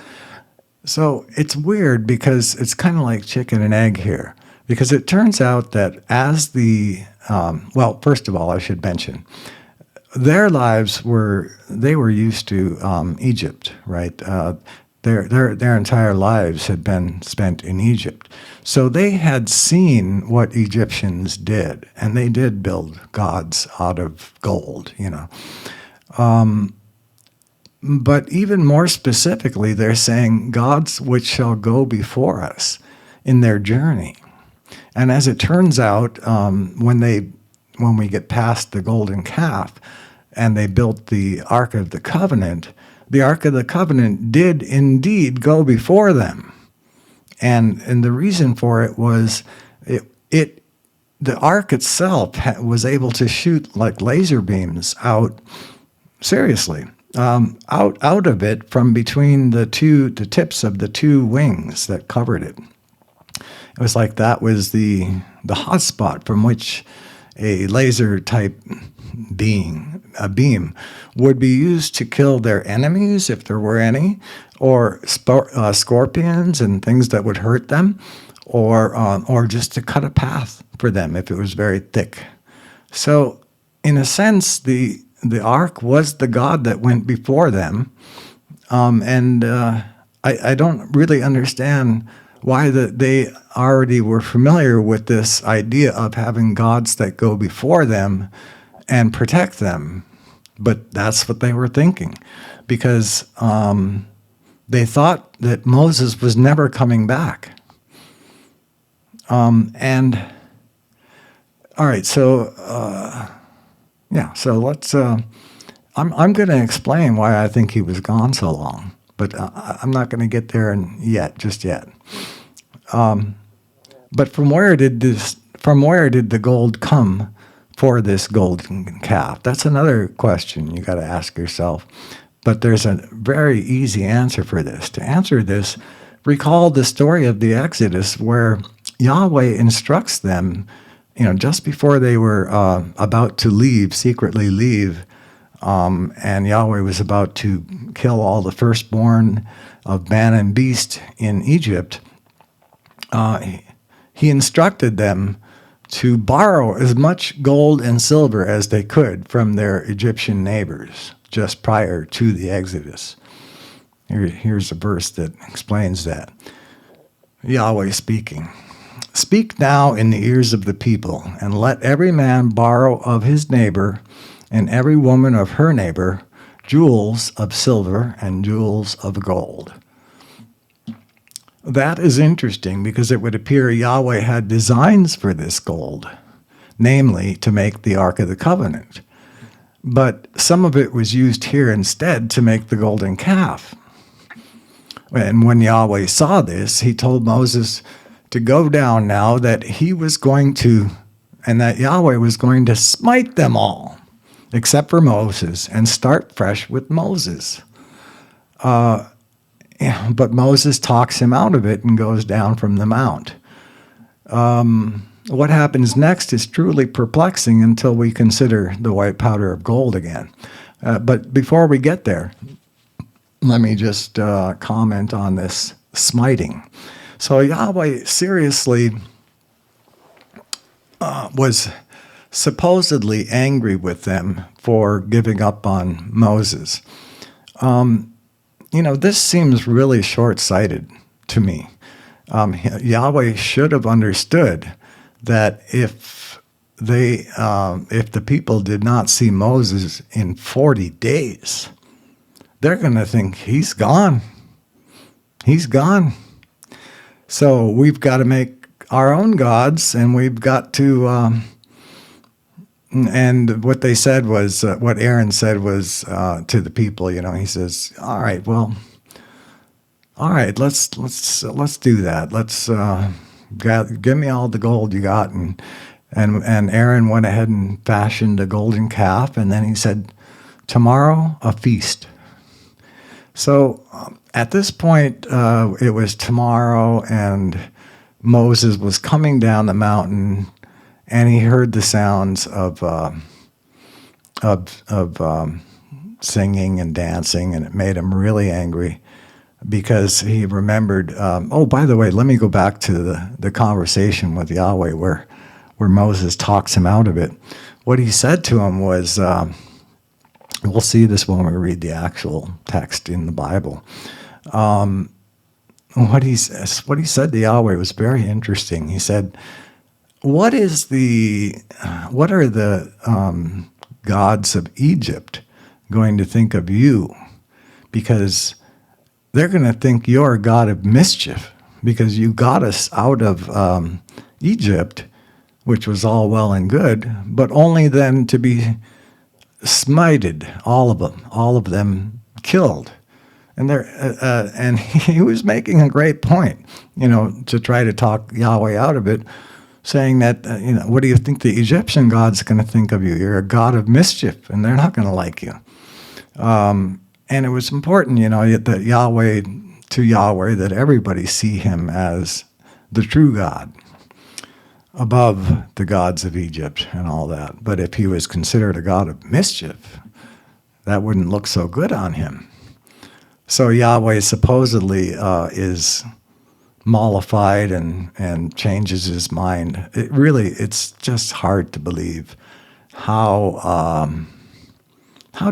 Speaker 1: So it's weird because it's kind of like chicken and egg here, because it turns out that as the, first of all, I should mention, their lives were used to Egypt, right? Their entire lives had been spent in Egypt. So they had seen what Egyptians did, and they did build gods out of gold, But even more specifically, they're saying gods which shall go before us in their journey. And as it turns out, when we get past the golden calf and they built the Ark of the Covenant did indeed go before them. And the reason for it was the Ark itself was able to shoot like laser beams out, seriously, out of it from between the tips of the two wings that covered it. It was like that was the hot spot from which a laser type beam would be used to kill their enemies, if there were any, or scorpions and things that would hurt them, or just to cut a path for them if it was very thick. So, in a sense, the ark was the god that went before them, and I don't really understand why they already were familiar with this idea of having gods that go before them and protect them. But that's what they were thinking, because They thought that Moses was never coming back. And all right, so so let's. I'm going to explain why I think he was gone so long, but I'm not going to get there just yet. But from where did the gold come for this golden calf? That's another question you got to ask yourself. But there's a very easy answer for this. To answer this, recall the story of the Exodus where Yahweh instructs them, just before they were about to secretly leave, and Yahweh was about to kill all the firstborn of man and beast in Egypt. He instructed them to borrow as much gold and silver as they could from their Egyptian neighbors just prior to the Exodus. Here's a verse that explains that. Yahweh speaking. Speak now in the ears of the people, and let every man borrow of his neighbor, and every woman of her neighbor, jewels of silver and jewels of gold. That is interesting because it would appear Yahweh had designs for this gold, namely to make the Ark of the Covenant. But some of it was used here instead to make the golden calf. And when Yahweh saw this, he told Moses to go down now, that he was going to, and that Yahweh was going to smite them all, except for Moses, and start fresh with Moses. But Moses talks him out of it and goes down from the mount. What happens next is truly perplexing until we consider the white powder of gold again. But before we get there, let me just comment on this smiting. So Yahweh seriously was supposedly angry with them for giving up on Moses. This seems really short-sighted to me. Yahweh should have understood that if the people did not see Moses in 40 days, they're going to think he's gone. He's gone. So we've got to make our own gods, and we've got to. And what they said was, what Aaron said was to the people. He says, "All right, let's do that. Let's give me all the gold you got." And Aaron went ahead and fashioned a golden calf, and then he said, "Tomorrow, a feast." So at this point, it was tomorrow, and Moses was coming down the mountain, and he heard the sounds of singing and dancing, and it made him really angry because he remembered. By the way, let me go back to the conversation with Yahweh where Moses talks him out of it. What he said to him was. We'll see this when we read the actual text in the Bible. What he said to Yahweh was very interesting. He said, "What are the gods of Egypt going to think of you? Because they're going to think you're a god of mischief, because you got us out of Egypt, which was all well and good, but only then to be smited, all of them killed." And he was making a great point, to try to talk Yahweh out of it, saying that, what do you think the Egyptian God's going to think of you? You're a god of mischief, and they're not going to like you. And it was important, that Yahweh, that everybody see him as the true God, above the gods of Egypt and all that. But if he was considered a god of mischief, that wouldn't look so good on him. So Yahweh supposedly is mollified and changes his mind. It's just hard to believe how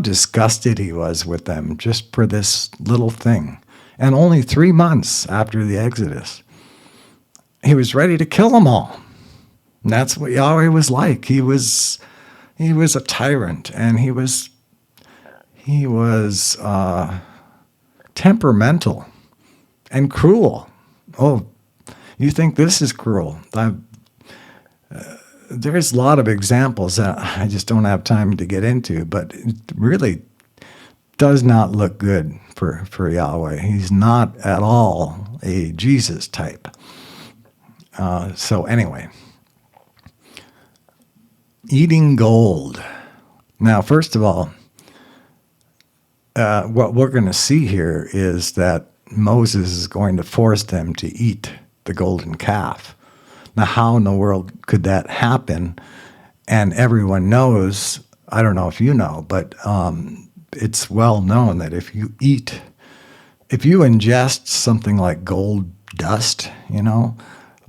Speaker 1: disgusted he was with them just for this little thing. And only 3 months after the Exodus, he was ready to kill them all. And that's what Yahweh was like. He was a tyrant, and he was temperamental and cruel. Oh, you think this is cruel? There's a lot of examples that I just don't have time to get into, but it really does not look good for Yahweh. He's not at all a Jesus type. So anyway, eating gold. Now, first of all, what we're going to see here is that Moses is going to force them to eat the golden calf. Now, how in the world could that happen? And everyone knows, I don't know if you know, but it's well known that if you ingest something like gold dust,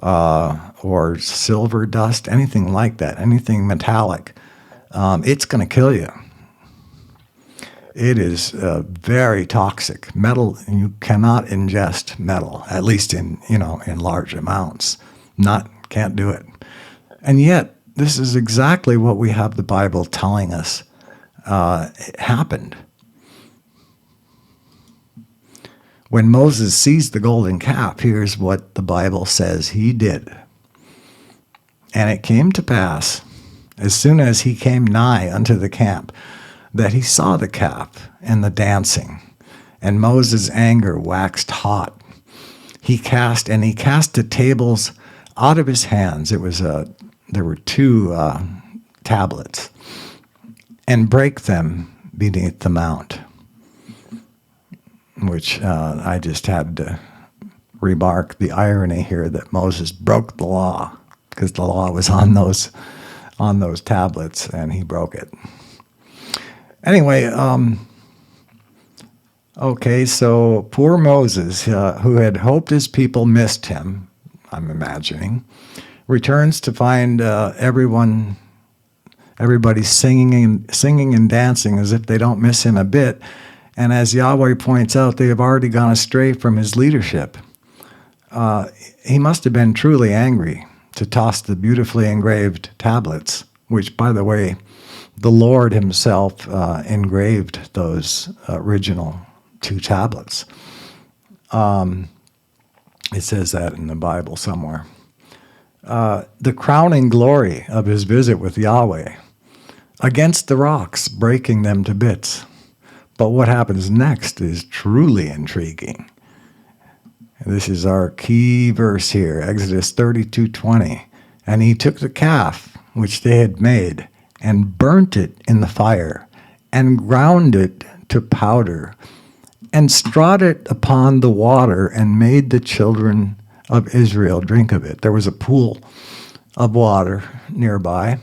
Speaker 1: or silver dust, anything like that, anything metallic, it's going to kill you. It is very toxic. Metal, you cannot ingest metal, at least in large amounts. Can't do it. And yet, this is exactly what we have the Bible telling us happened. When Moses sees the golden calf, here's what the Bible says he did. And it came to pass, as soon as he came nigh unto the camp, that he saw the calf and the dancing, and Moses' anger waxed hot. He cast the tables out of his hands. There were two tablets, and brake them beneath the mount. Which I just had to remark the irony here that Moses broke the law, because the law was on those tablets, and he broke it. Anyway, okay, so poor Moses, who had hoped his people missed him, I'm imagining, returns to find everybody singing and dancing as if they don't miss him a bit. And as Yahweh points out, they have already gone astray from his leadership. He must have been truly angry to toss the beautifully engraved tablets, which, by the way, the Lord himself engraved those original two tablets. It says that in the Bible somewhere. The crowning glory of his visit with Yahweh, against the rocks, breaking them to bits. But what happens next is truly intriguing. This is our key verse here, Exodus 32:20. And he took the calf which they had made, and burnt it in the fire, and ground it to powder, and strawed it upon the water, and made the children of Israel drink of it. There was a pool of water nearby.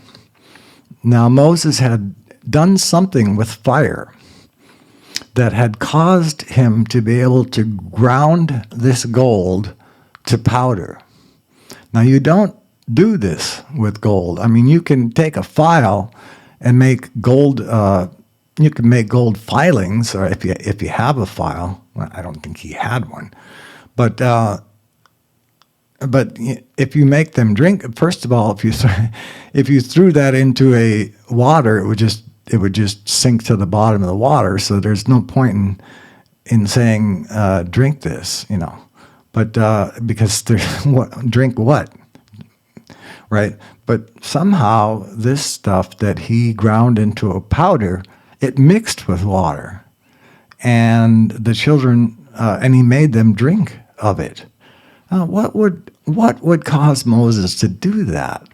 Speaker 1: Now Moses had done something with fire that had caused him to be able to ground this gold to powder. Now, you don't do this with gold. I mean, you can take a file and make gold. You can make gold filings, or if you have a file. Well, I don't think he had one, but if you make them drink, first of all, if you threw that into a water, it would just sink to the bottom of the water. So there's no point in saying drink this, But because drink what, right? But somehow this stuff that he ground into a powder, it mixed with water, and the children and he made them drink of it. What would cause Moses to do that?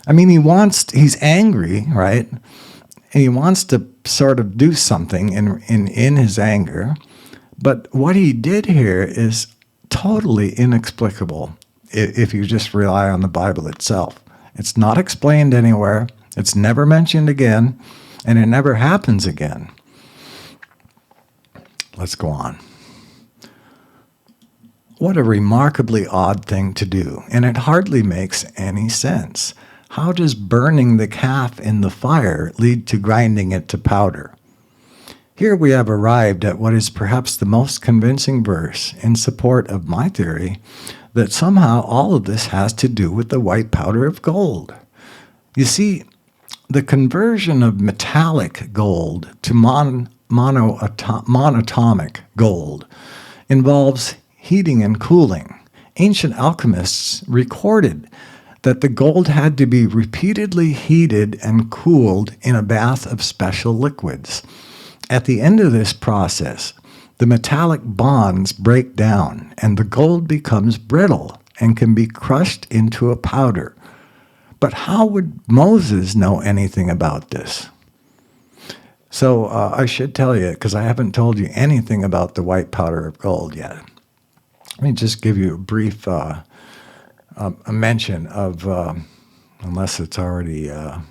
Speaker 1: I mean, he's angry, right? And he wants to sort of do something in his anger. But what he did here is totally inexplicable if you just rely on the Bible itself. It's not explained anywhere. It's never mentioned again, and it never happens again. Let's go on. What a remarkably odd thing to do, and it hardly makes any sense. How does burning the calf in the fire lead to grinding it to powder? Here we have arrived at what is perhaps the most convincing verse in support of my theory that somehow all of this has to do with the white powder of gold. You see, the conversion of metallic gold to monatomic gold involves heating and cooling. Ancient alchemists recorded that the gold had to be repeatedly heated and cooled in a bath of special liquids. At the end of this process, the metallic bonds break down and the gold becomes brittle and can be crushed into a powder. But how would Moses know anything about this? So I should tell you, because I haven't told you anything about the white powder of gold yet. Let me just give you a brief a mention of, unless it's already, yeah,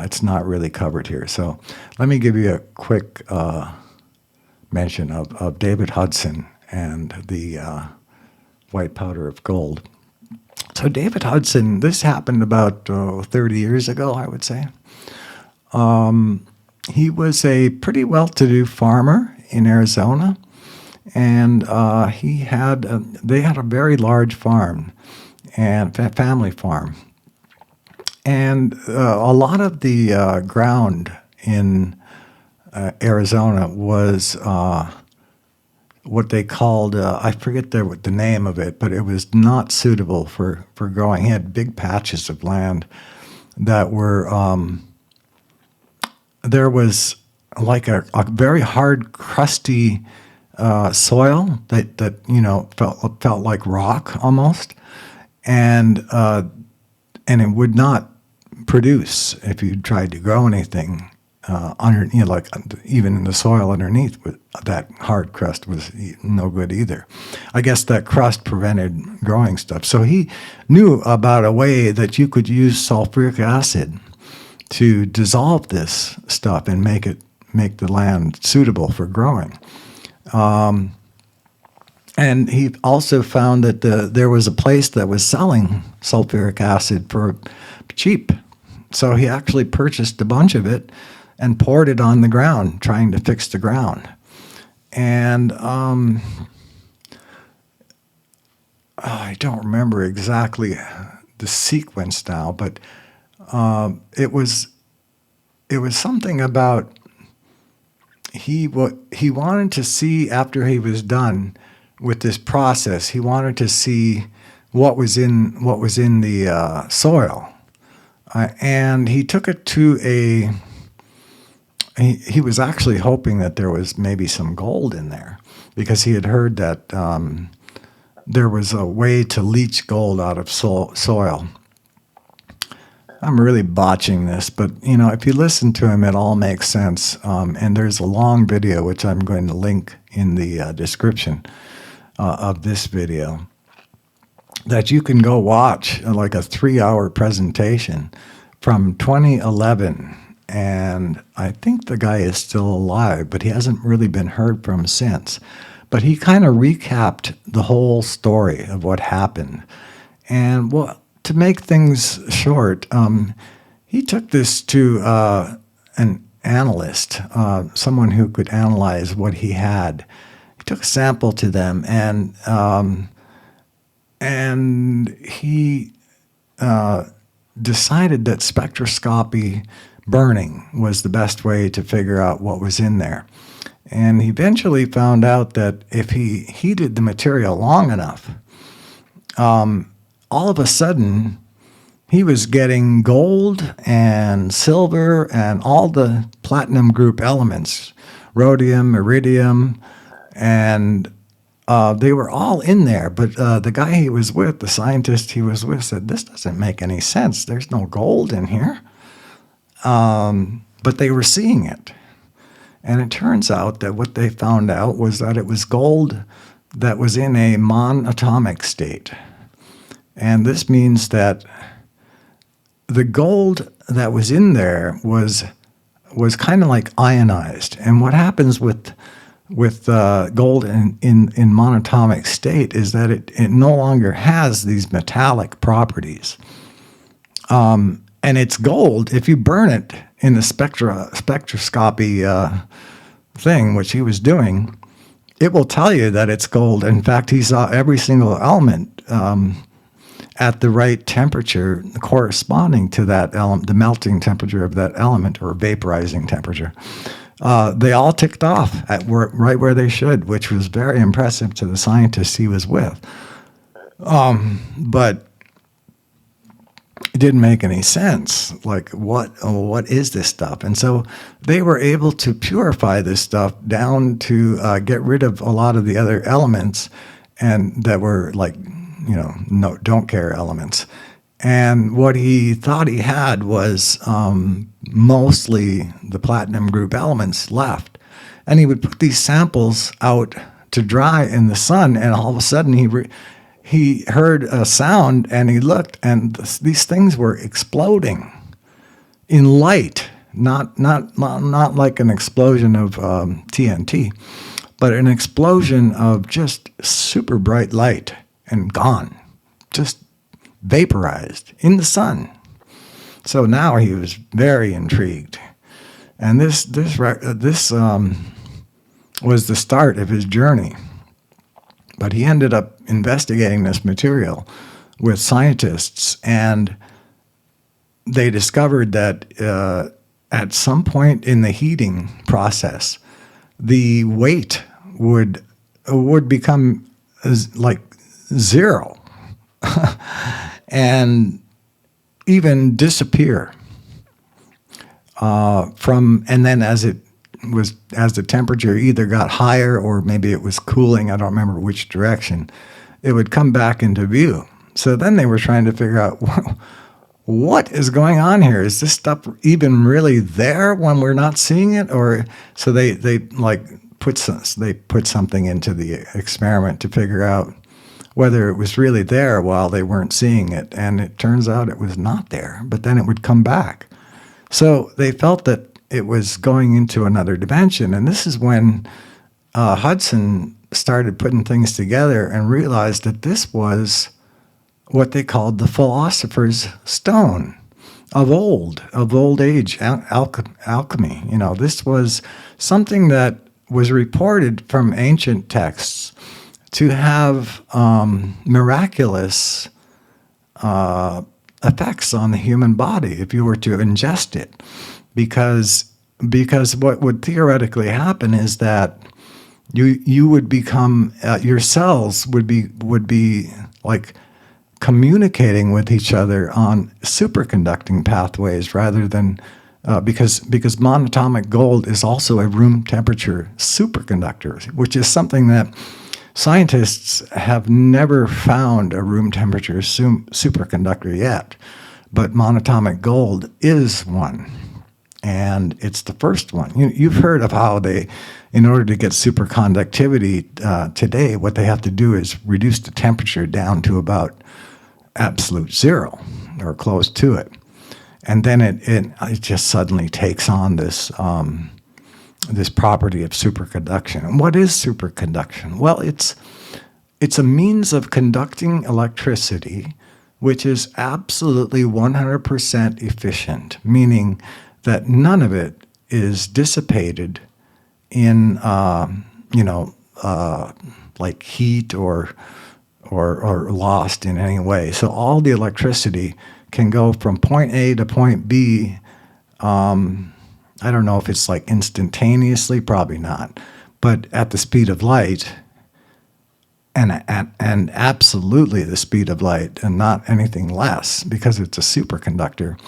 Speaker 1: it's not really covered here. So let me give you a quick mention of David Hudson and the white powder of gold. So David Hudson, this happened about 30 years ago, I would say. He was a pretty well-to-do farmer in Arizona, and they had a very large farm, and family farm. And a lot of the ground in Arizona was what they called, I forget the name of it, but it was not suitable for growing. He had big patches of land that were, there was like a very hard, crusty soil that felt like rock almost, and it would not produce if you tried to grow anything like even in the soil underneath. That hard crust was no good either. I guess that crust prevented growing stuff. So he knew about a way that you could use sulfuric acid to dissolve this stuff and make the land suitable for growing. And he also found that there was a place that was selling sulfuric acid for cheap. So he actually purchased a bunch of it and poured it on the ground, trying to fix the ground. And I don't remember exactly the sequence now, but it was something about he wanted to see, after he was done with this process, he wanted to see what was in the soil, and he took it to he was actually hoping that there was maybe some gold in there, because he had heard that there was a way to leach gold out of soil. I'm really botching this, but if you listen to him, it all makes sense. And there's a long video, which I'm going to link in the description of this video, that you can go watch, like a 3-hour presentation from 2011. And I think the guy is still alive, but he hasn't really been heard from since. But he kind of recapped the whole story of what happened. And to make things short, he took this to an analyst, someone who could analyze what he had. He took a sample to them, and he decided that spectroscopy burning was the best way to figure out what was in there. And he eventually found out that if he heated the material long enough, all of a sudden he was getting gold and silver and all the platinum group elements, rhodium, iridium, and they were all in there. But the guy he was with, the scientist he was with, said, "This doesn't make any sense. There's no gold in here." But they were seeing it. And it turns out that what they found out was that it was gold that was in a monatomic state. And this means that the gold that was in there was kind of like ionized. And what happens with gold in monatomic state is that it no longer has these metallic properties. And it's gold. If you burn it in the spectroscopy thing, which he was doing, it will tell you that it's gold. In fact, he saw every single element at the right temperature corresponding to that element, the melting temperature of that element or vaporizing temperature, they all ticked off right where they should, which was very impressive to the scientists he was with. But it didn't make any sense. Like, what is this stuff? And so they were able to purify this stuff down to get rid of a lot of the other elements, and that were like, no, don't care elements. And what he thought he had was mostly the platinum group elements left. And he would put these samples out to dry in the sun, and all of a sudden he heard a sound, and he looked, and these things were exploding in light, not like an explosion of TNT, but an explosion of just super bright light, and gone, just vaporized in the sun. So now he was very intrigued, and this was the start of his journey. But he ended up investigating this material with scientists, and they discovered that at some point in the heating process, the weight would become like zero and even disappear and then as the temperature either got higher or maybe it was cooling, I don't remember which direction, it would come back into view. So then they were trying to figure out, what is going on here? Is this stuff even really there when we're not seeing it? Or so they put something into the experiment to figure out whether it was really there while they weren't seeing it. And it turns out it was not there, but then it would come back. So they felt that it was going into another dimension. And this is when Hudson started putting things together and realized that this was what they called the philosopher's stone of old age, alchemy. This was something that was reported from ancient texts to have miraculous effects on the human body if you were to ingest it. Because what would theoretically happen is that you would become, your cells would be like communicating with each other on superconducting pathways rather than because monatomic gold is also a room temperature superconductor, which is something that scientists have never found a room temperature superconductor yet, but monatomic gold is one. And it's the first one. You've heard of how they, in order to get superconductivity today, what they have to do is reduce the temperature down to about absolute zero or close to it. And then it just suddenly takes on this this property of superconduction. And what is superconduction? Well, it's a means of conducting electricity which is absolutely 100% efficient, meaning that none of it is dissipated in, like heat or lost in any way. So all the electricity can go from point A to point B. I don't know if it's like instantaneously, probably not, but at the speed of light, and absolutely the speed of light, and not anything less, because it's a superconductor.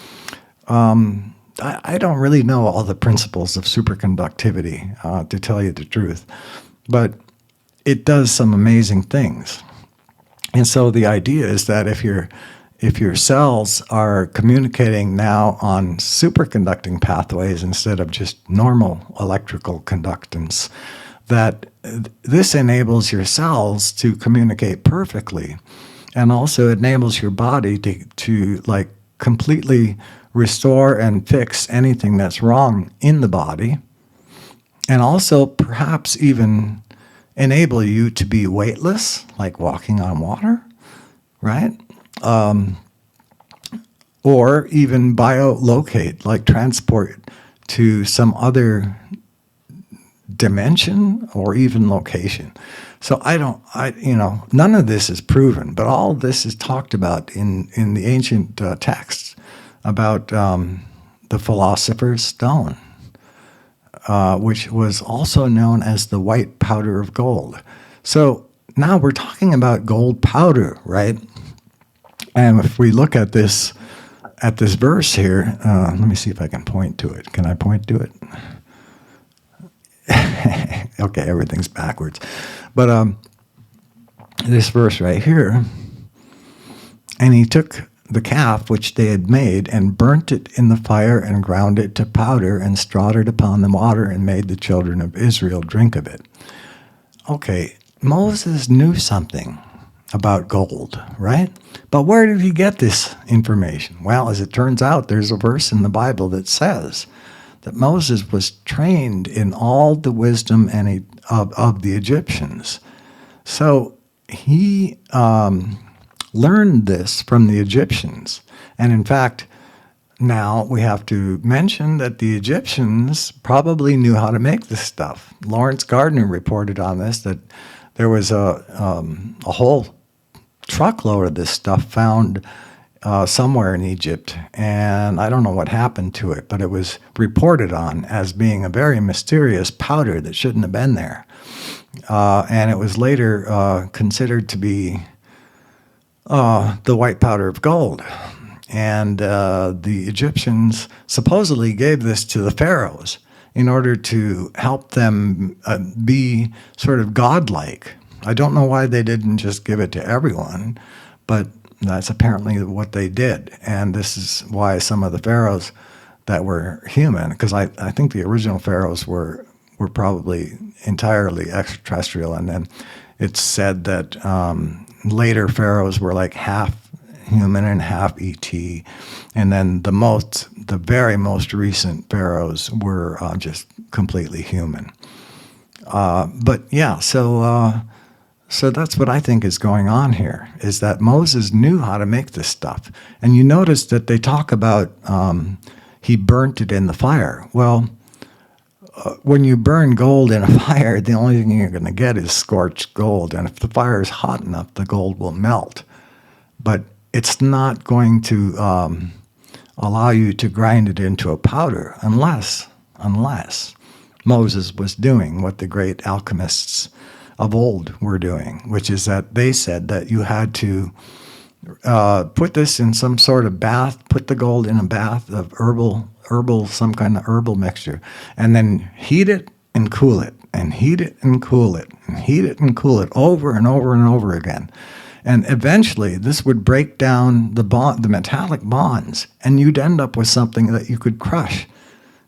Speaker 1: I don't really know all the principles of superconductivity, to tell you the truth, but it does some amazing things. And so the idea is that if your cells are communicating now on superconducting pathways instead of just normal electrical conductance, that this enables your cells to communicate perfectly, and also enables your body to like completely restore and fix anything that's wrong in the body, and also perhaps even enable you to be weightless, like walking on water, right? Or even biolocate, like transport to some other dimension or even location. So none of this is proven, but all this is talked about in the ancient texts about the philosopher's stone, which was also known as the white powder of gold. So now we're talking about gold powder, right? And if we look at this verse here, let me see if I can point to it. Can I point to it? Okay, everything's backwards. But this verse right here, and he took the calf which they had made and burnt it in the fire and ground it to powder and strawed it upon the water and made the children of Israel drink of it. Okay, Moses knew something about gold, right? But where did he get this information? Well, as it turns out, there's a verse in the Bible that says that Moses was trained in all the wisdom of the Egyptians. So he learned this from the Egyptians. And in fact, now we have to mention that the Egyptians probably knew how to make this stuff. Lawrence Gardner reported on this, that there was a whole truckload of this stuff found somewhere in Egypt, and I don't know what happened to it, but it was reported on as being a very mysterious powder that shouldn't have been there. And it was later considered to be the white powder of gold. And the Egyptians supposedly gave this to the pharaohs in order to help them be sort of godlike. I don't know why they didn't just give it to everyone, but that's apparently what they did. And this is why some of the pharaohs that were human, because I think the original pharaohs were probably entirely extraterrestrial. And then it's said that later pharaohs were like half human and half ET. And then the very most recent pharaohs were just completely human. But yeah, so that's what I think is going on here, is that Moses knew how to make this stuff. And you notice that they talk about he burnt it in the fire. Well, when you burn gold in a fire, the only thing you're going to get is scorched gold. And if the fire is hot enough, the gold will melt. But it's not going to allow you to grind it into a powder unless Moses was doing what the great alchemists of old were doing, which is that they said that you had to put this in some sort of bath, put the gold in a bath of some kind of herbal mixture, and then heat it and cool it, and heat it and cool it, and heat it and cool it over and over and over again. And eventually this would break down the metallic bonds, and you'd end up with something that you could crush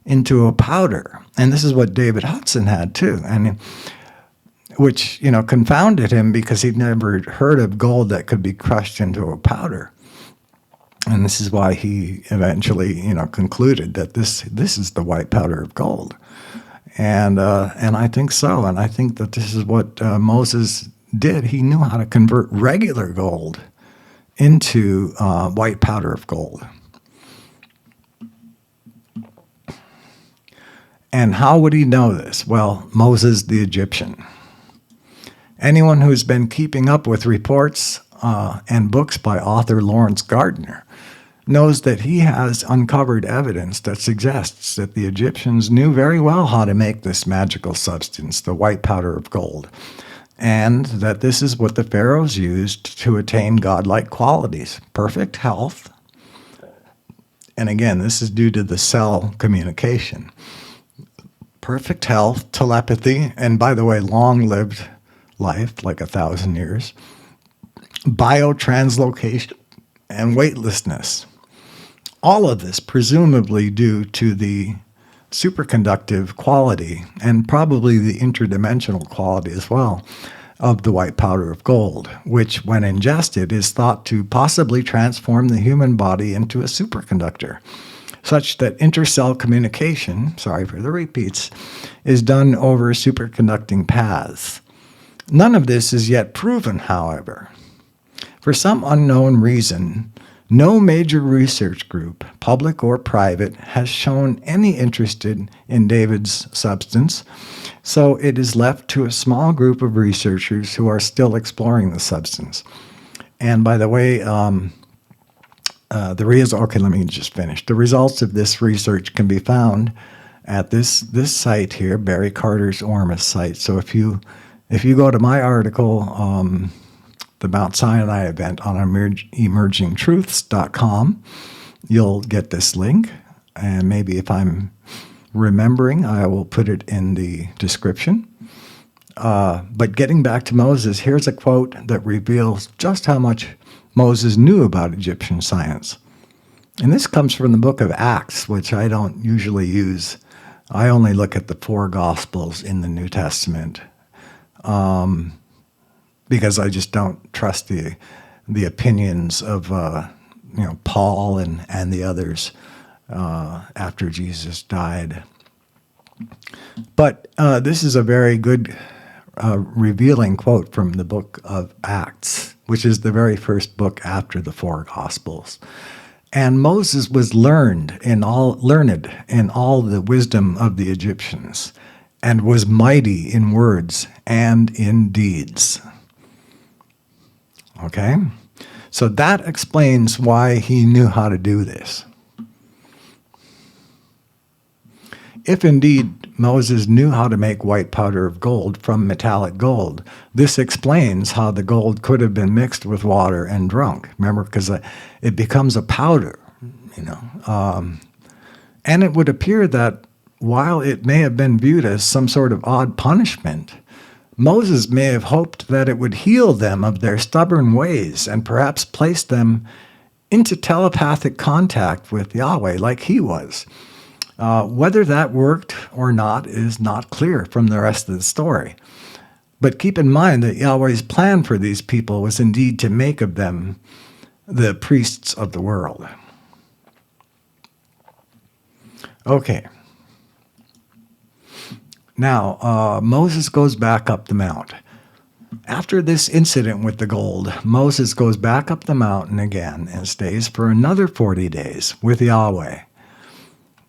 Speaker 1: into a powder. And this is what David Hudson had too. And which, confounded him because he'd never heard of gold that could be crushed into a powder. And this is why he eventually, concluded that this is the white powder of gold. And I think so. And I think that this is what Moses did. He knew how to convert regular gold into white powder of gold. And how would he know this? Well, Moses the Egyptian. Anyone who's been keeping up with reports and books by author Lawrence Gardner knows that he has uncovered evidence that suggests that the Egyptians knew very well how to make this magical substance, the white powder of gold, and that this is what the pharaohs used to attain godlike qualities, perfect health. And again, this is due to the cell communication. Perfect health, telepathy, and by the way, long-lived life, like 1,000 years, biotranslocation, and weightlessness. All of this presumably due to the superconductive quality and probably the interdimensional quality as well of the white powder of gold, which when ingested is thought to possibly transform the human body into a superconductor, such that intercell communication, sorry for the repeats, is done over superconducting paths. None of this is yet proven, however. For some unknown reason, no major research group, public or private, has shown any interest in David's substance, So it is left to a small group of researchers who are still exploring the substance. And by the way, okay, let me just finish. The results of this research can be found at this site here, Barry Carter's Ormus site. So if you go to my article, the Mount Sinai event on emergingtruths.com, you'll get this link. And maybe if I'm remembering, I will put it in the description. But getting back to Moses, here's a quote that reveals just how much Moses knew about Egyptian science. And this comes from the book of Acts, which I don't usually use. I only look at the 4 Gospels in the New Testament because I just don't trust the opinions of Paul and the others after Jesus died. But this is a very good revealing quote from the book of Acts, which is the very first book after the 4 Gospels. And Moses was learned in all the wisdom of the Egyptians, and was mighty in words and in deeds. Okay? So that explains why he knew how to do this. If indeed Moses knew how to make white powder of gold from metallic gold, this explains how the gold could have been mixed with water and drunk. Remember, because it becomes a powder, and it would appear that while it may have been viewed as some sort of odd punishment, Moses may have hoped that it would heal them of their stubborn ways and perhaps place them into telepathic contact with Yahweh like he was. Whether that worked or not is not clear from the rest of the story. But keep in mind that Yahweh's plan for these people was indeed to make of them the priests of the world. Okay. Now, Moses goes back up the mount. After this incident with the gold, Moses goes back up the mountain again and stays for another 40 days with Yahweh.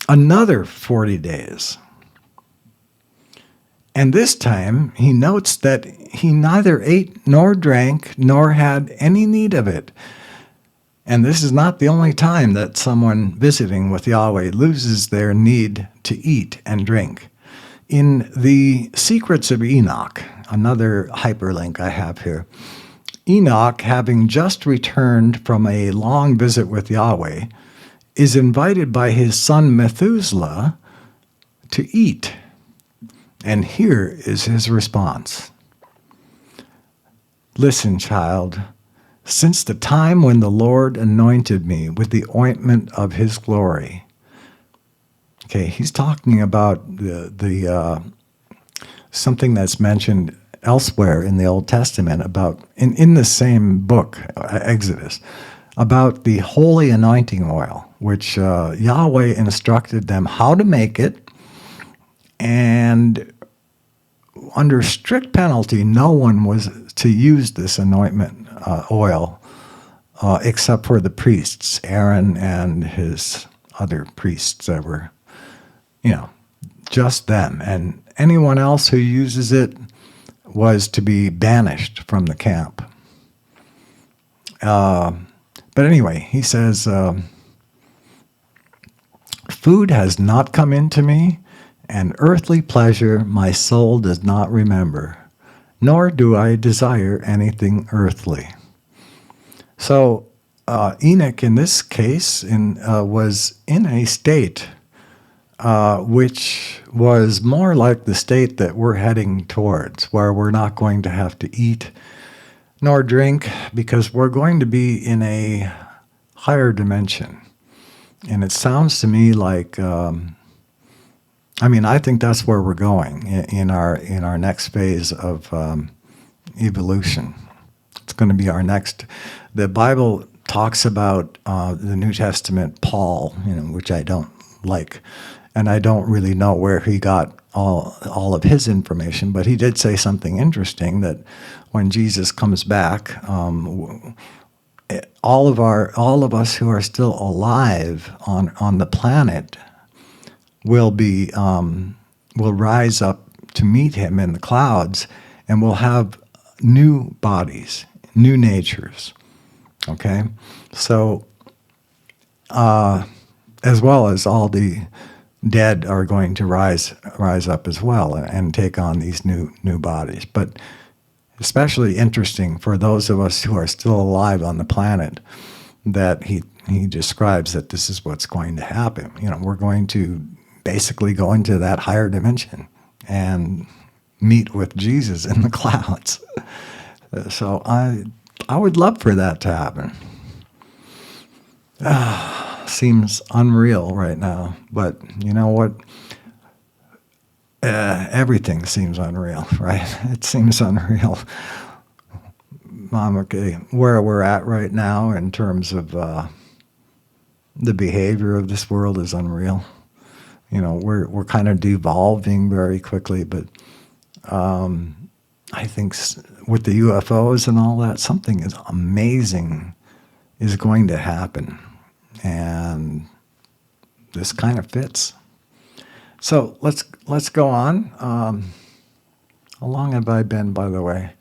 Speaker 1: Another 40 days. And this time, he notes that he neither ate nor drank nor had any need of it. And this is not the only time that someone visiting with Yahweh loses their need to eat and drink. In the Secrets of Enoch, another hyperlink I have here, Enoch, having just returned from a long visit with Yahweh, is invited by his son Methuselah to eat. And here is his response. Listen, child, since the time when the Lord anointed me with the ointment of his glory. Okay, he's talking about the something that's mentioned elsewhere in the Old Testament about in the same book, Exodus, about the holy anointing oil, which Yahweh instructed them how to make it, and under strict penalty, no one was to use this anointment oil except for the priests, Aaron and his other priests that were, just them. And anyone else who uses it was to be banished from the camp. But anyway, he says, food has not come into me, and earthly pleasure my soul does not remember, nor do I desire anything earthly. So Enoch, in this case, was in a state which was more like the state that we're heading towards, where we're not going to have to eat nor drink, because we're going to be in a higher dimension. And it sounds to me like, I think that's where we're going in our next phase of evolution. It's going to be our next. The Bible talks about the New Testament Paul, which I don't like, and I don't really know where he got all of his information, but he did say something interesting, that when Jesus comes back, all of us who are still alive on the planet will rise up to meet him in the clouds, and we'll have new bodies, new natures. Okay? So, as well as all the dead are going to rise up as well and take on these new bodies. But especially interesting for those of us who are still alive on the planet, that he describes that this is what's going to happen. We're going to basically go into that higher dimension and meet with Jesus in the clouds. So I would love for that to happen. Seems unreal right now, but you know what? Everything seems unreal, right? It seems unreal. Okay, where we're at right now in terms of the behavior of this world is unreal. We're kind of devolving very quickly, but I think with the UFOs and all that, something is amazing is going to happen. And this kind of fits. So let's go on. How long have I been, by the way?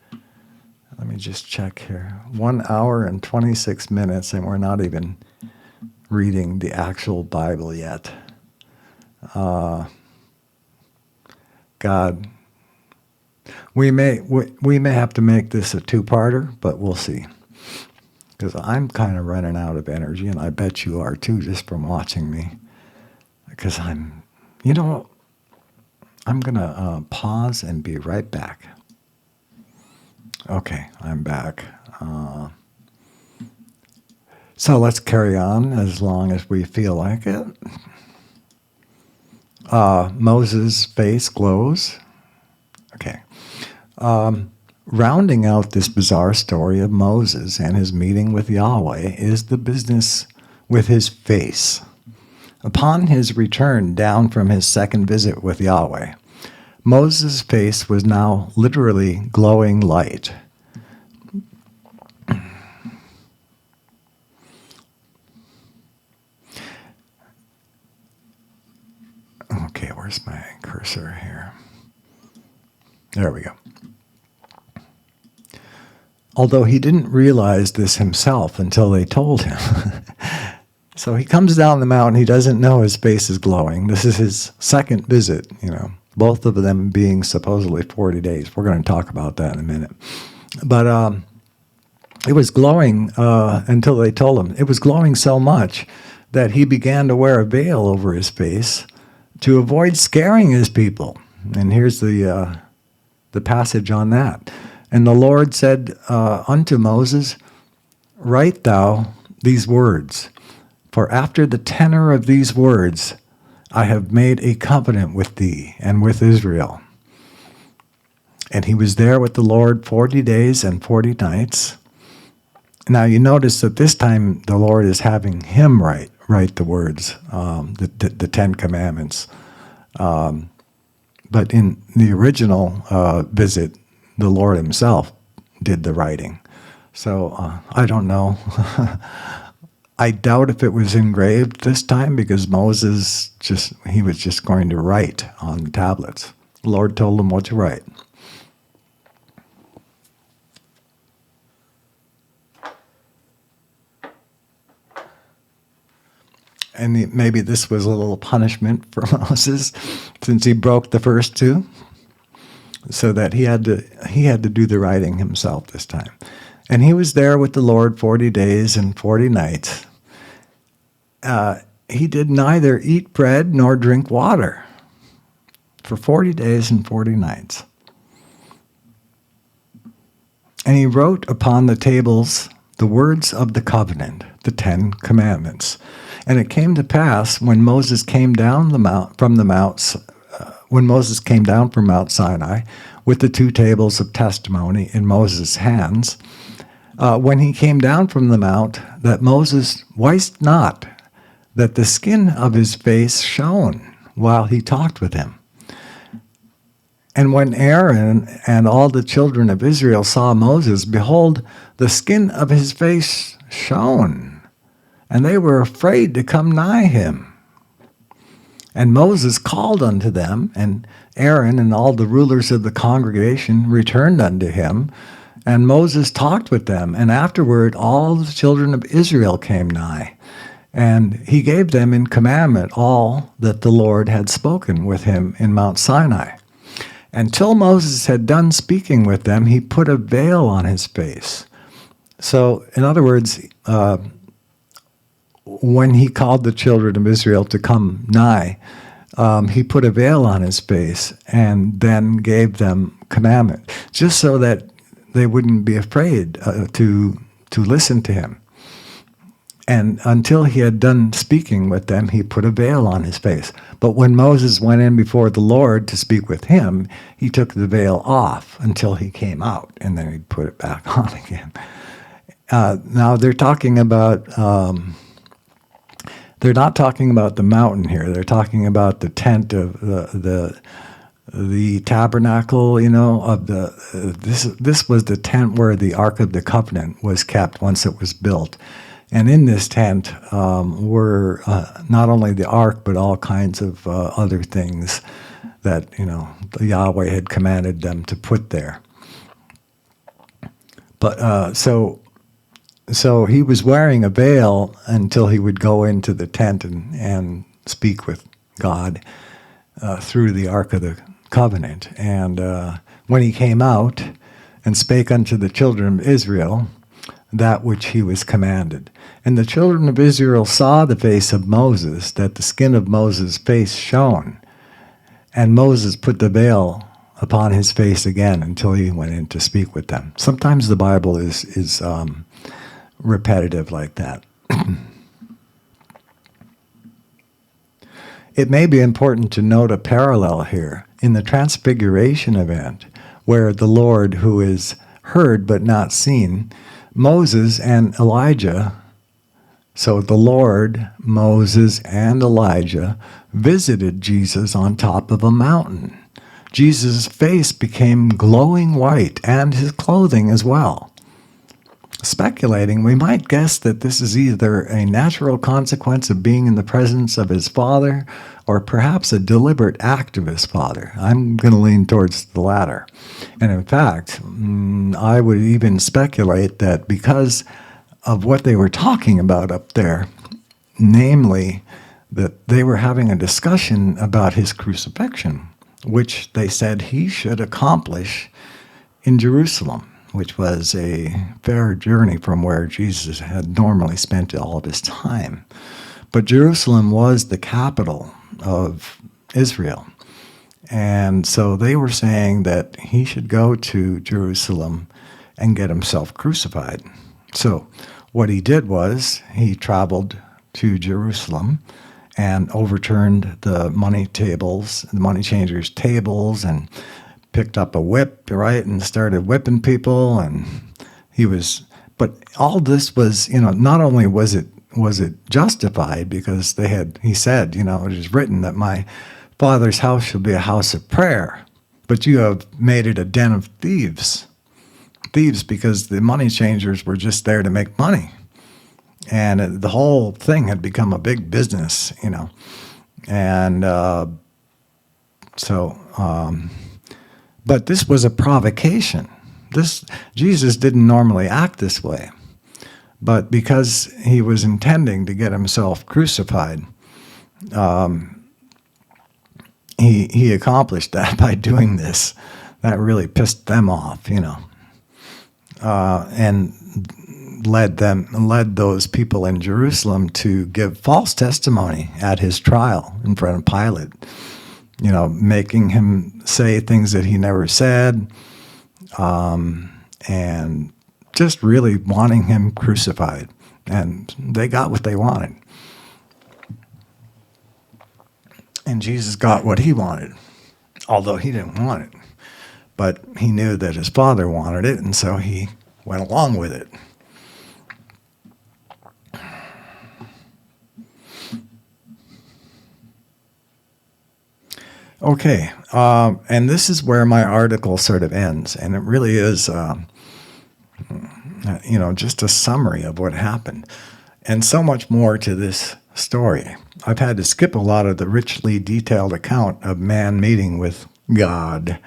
Speaker 1: Let me just check here. 1 hour and 26 minutes, and we're not even reading the actual Bible yet. God, we may have to make this a two-parter, but we'll see. Because I'm kind of running out of energy, and I bet you are too, just from watching me. Because I'm going to pause and be right back. Okay, I'm back. So let's carry on as long as we feel like it. Moses' face glows. Okay. Rounding out this bizarre story of Moses and his meeting with Yahweh is the business with his face. Upon his return down from his second visit with Yahweh, Moses' face was now literally glowing light. Okay, where's my cursor here? There we go. Although he didn't realize this himself until they told him. So he comes down the mountain. He doesn't know his face is glowing. This is his second visit, both of them being supposedly 40 days. We're going to talk about that in a minute. But it was glowing until they told him. It was glowing so much that he began to wear a veil over his face to avoid scaring his people. And here's the passage on that. And the Lord said unto Moses, Write thou these words, for after the tenor of these words I have made a covenant with thee and with Israel. And he was there with the Lord 40 days and 40 nights. Now you notice that this time the Lord is having him write the words, the Ten Commandments. But in the original visit, the Lord himself did the writing. So I don't know. I doubt if it was engraved this time, because Moses he was just going to write on the tablets. The Lord told him what to write. And maybe this was a little punishment for Moses, since he broke the first two, so that he had to do the writing himself this time. And he was there with the Lord 40 days and 40 nights. He did neither eat bread nor drink water for 40 days and 40 nights. And he wrote upon the tables the words of the covenant, the 10 Commandments. And it came to pass when Moses came down from Mount Sinai with the 2 tables of testimony in Moses' hands, when he came down from the mount, that Moses wist not that the skin of his face shone while he talked with him. And when Aaron and all the children of Israel saw Moses, behold, the skin of his face shone, and they were afraid to come nigh him. And Moses called unto them, and Aaron and all the rulers of the congregation returned unto him. And Moses talked with them, and afterward all the children of Israel came nigh. And he gave them in commandment all that the Lord had spoken with him in Mount Sinai. Until Moses had done speaking with them, he put a veil on his face. So, in other words, when he called the children of Israel to come nigh, he put a veil on his face and then gave them commandment, just so that they wouldn't be afraid to listen to him. And until he had done speaking with them, he put a veil on his face. But when Moses went in before the Lord to speak with him, he took the veil off until he came out, and then he put it back on again. Now they're talking about, they're not talking about the mountain here. They're talking about the tent of the tabernacle, of this was the tent where the Ark of the Covenant was kept once it was built. And in this tent were not only the ark, but all kinds of other things that, Yahweh had commanded them to put there. But so he was wearing a veil until he would go into the tent and speak with God through the Ark of the Covenant. And when he came out and spake unto the children of Israel that which he was commanded. And the children of Israel saw the face of Moses, that the skin of Moses' face shone. And Moses put the veil upon his face again until he went in to speak with them. Sometimes the Bible is repetitive like that. It may be important to note a parallel here in the Transfiguration event, where the Lord, who is heard but not seen, Moses and Elijah, so the Lord, Moses, and Elijah visited Jesus on top of a mountain. Jesus' face became glowing white, and his clothing as well. Speculating, we might guess that this is either a natural consequence of being in the presence of his Father, or perhaps a deliberate act of his Father. I'm going to lean towards the latter. And in fact, I would even speculate that because of what they were talking about up there, namely that they were having a discussion about his crucifixion, which they said he should accomplish in Jerusalem, which was a fair journey from where Jesus had normally spent all of his time. But Jerusalem was the capital of Israel. And so they were saying that he should go to Jerusalem and get himself crucified. So what he did was he traveled to Jerusalem and overturned the money changers' tables, and picked up a whip, right, and started whipping people. And but all this was, not only was it justified, because he said, it is written that my Father's house shall be a house of prayer, but you have made it a den of thieves. Thieves, because the money changers were just there to make money. And the whole thing had become a big business, And but this was a provocation. Jesus didn't normally act this way. But because he was intending to get himself crucified, he accomplished that by doing this. That really pissed them off, and led those people in Jerusalem to give false testimony at his trial in front of Pilate. Making him say things that he never said, and just really wanting him crucified. And they got what they wanted. And Jesus got what he wanted, although he didn't want it. But he knew that his Father wanted it, and so he went along with it. Okay, and this is where my article sort of ends, and it really is, just a summary of what happened, and so much more to this story. I've had to skip a lot of the richly detailed account of man meeting with God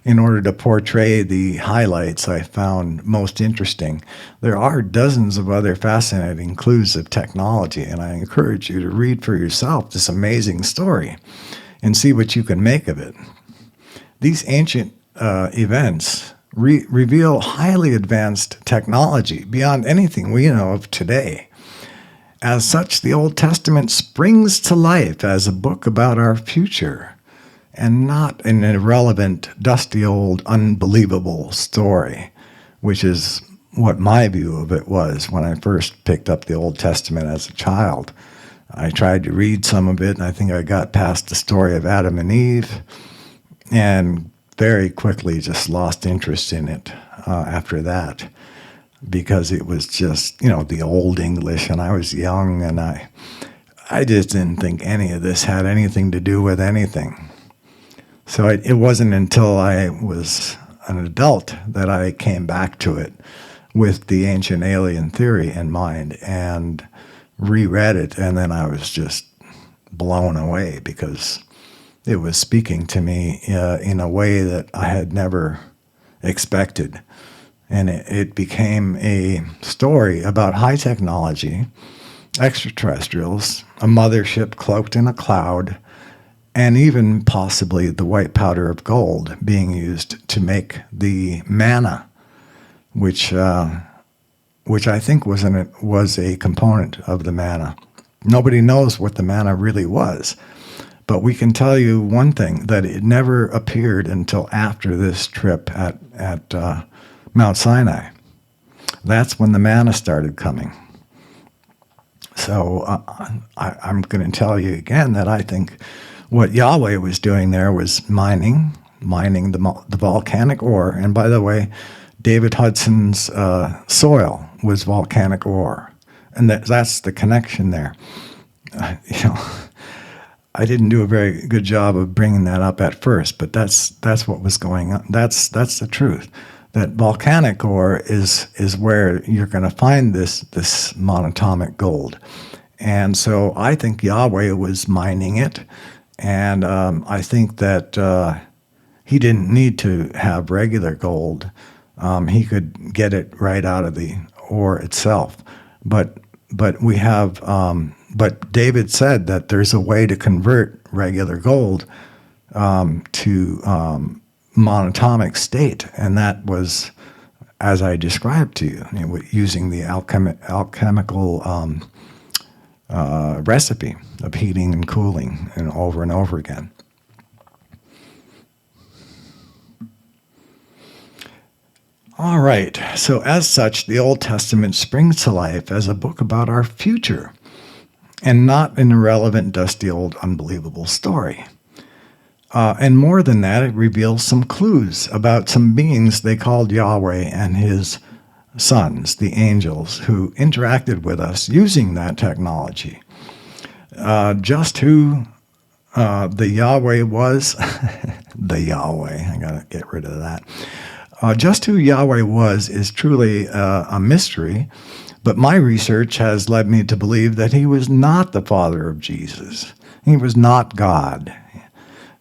Speaker 1: in order to portray the highlights I found most interesting. There are dozens of other fascinating clues of technology, and I encourage you to read for yourself this amazing story and see what you can make of it. These ancient events reveal highly advanced technology beyond anything we know of today. As such, the Old Testament springs to life as a book about our future and not an irrelevant, dusty old, unbelievable story, which is what my view of it was when I first picked up the Old Testament as a child. I tried to read some of it, and I think I got past the story of Adam and Eve, and very quickly just lost interest in it after that, because it was just, the old English, and I was young, and I just didn't think any of this had anything to do with anything. So it wasn't until I was an adult that I came back to it with the ancient alien theory in mind and reread it, and then I was just blown away because it was speaking to me in a way that I had never expected. And it became a story about high technology, extraterrestrials, a mothership cloaked in a cloud, and even possibly the white powder of gold being used to make the manna, which I think was a component of the manna. Nobody knows what the manna really was, but we can tell you one thing, that it never appeared until after this trip at Mount Sinai. That's when the manna started coming. So I'm going to tell you again that I think what Yahweh was doing there was mining the volcanic ore. And by the way, David Hudson's soil was volcanic ore. And that's the connection there. I didn't do a very good job of bringing that up at first, but that's what was going on. That's the truth. That volcanic ore is where you're going to find this monatomic gold. And so I think Yahweh was mining it. And I think that he didn't need to have regular gold. He could get it right out of the ore itself. But we have. But David said that there's a way to convert regular gold to monatomic state, and that was, as I described to you, using the alchemical recipe of heating and cooling and over again. All right, so as such, the Old Testament springs to life as a book about our future and not an irrelevant, dusty, old, unbelievable story. And more than that, it reveals some clues about some beings they called Yahweh and his sons, the angels, who interacted with us using that technology. Just who the Yahweh was, the Yahweh, I gotta get rid of that. Just who Yahweh was is truly a mystery, but my research has led me to believe that he was not the father of Jesus. He was not God.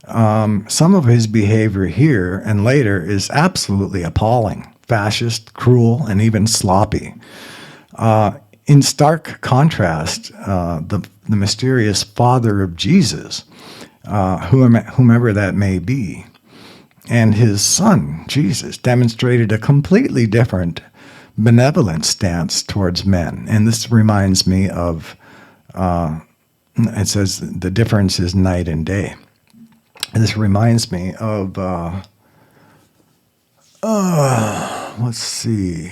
Speaker 1: Some of his behavior here and later is absolutely appalling, fascist, cruel, and even sloppy. In stark contrast, the mysterious father of Jesus, whomever that may be, and his son, Jesus, demonstrated a completely different benevolent stance towards men. And this reminds me of, it says the difference is night and day. And this reminds me of, let's see.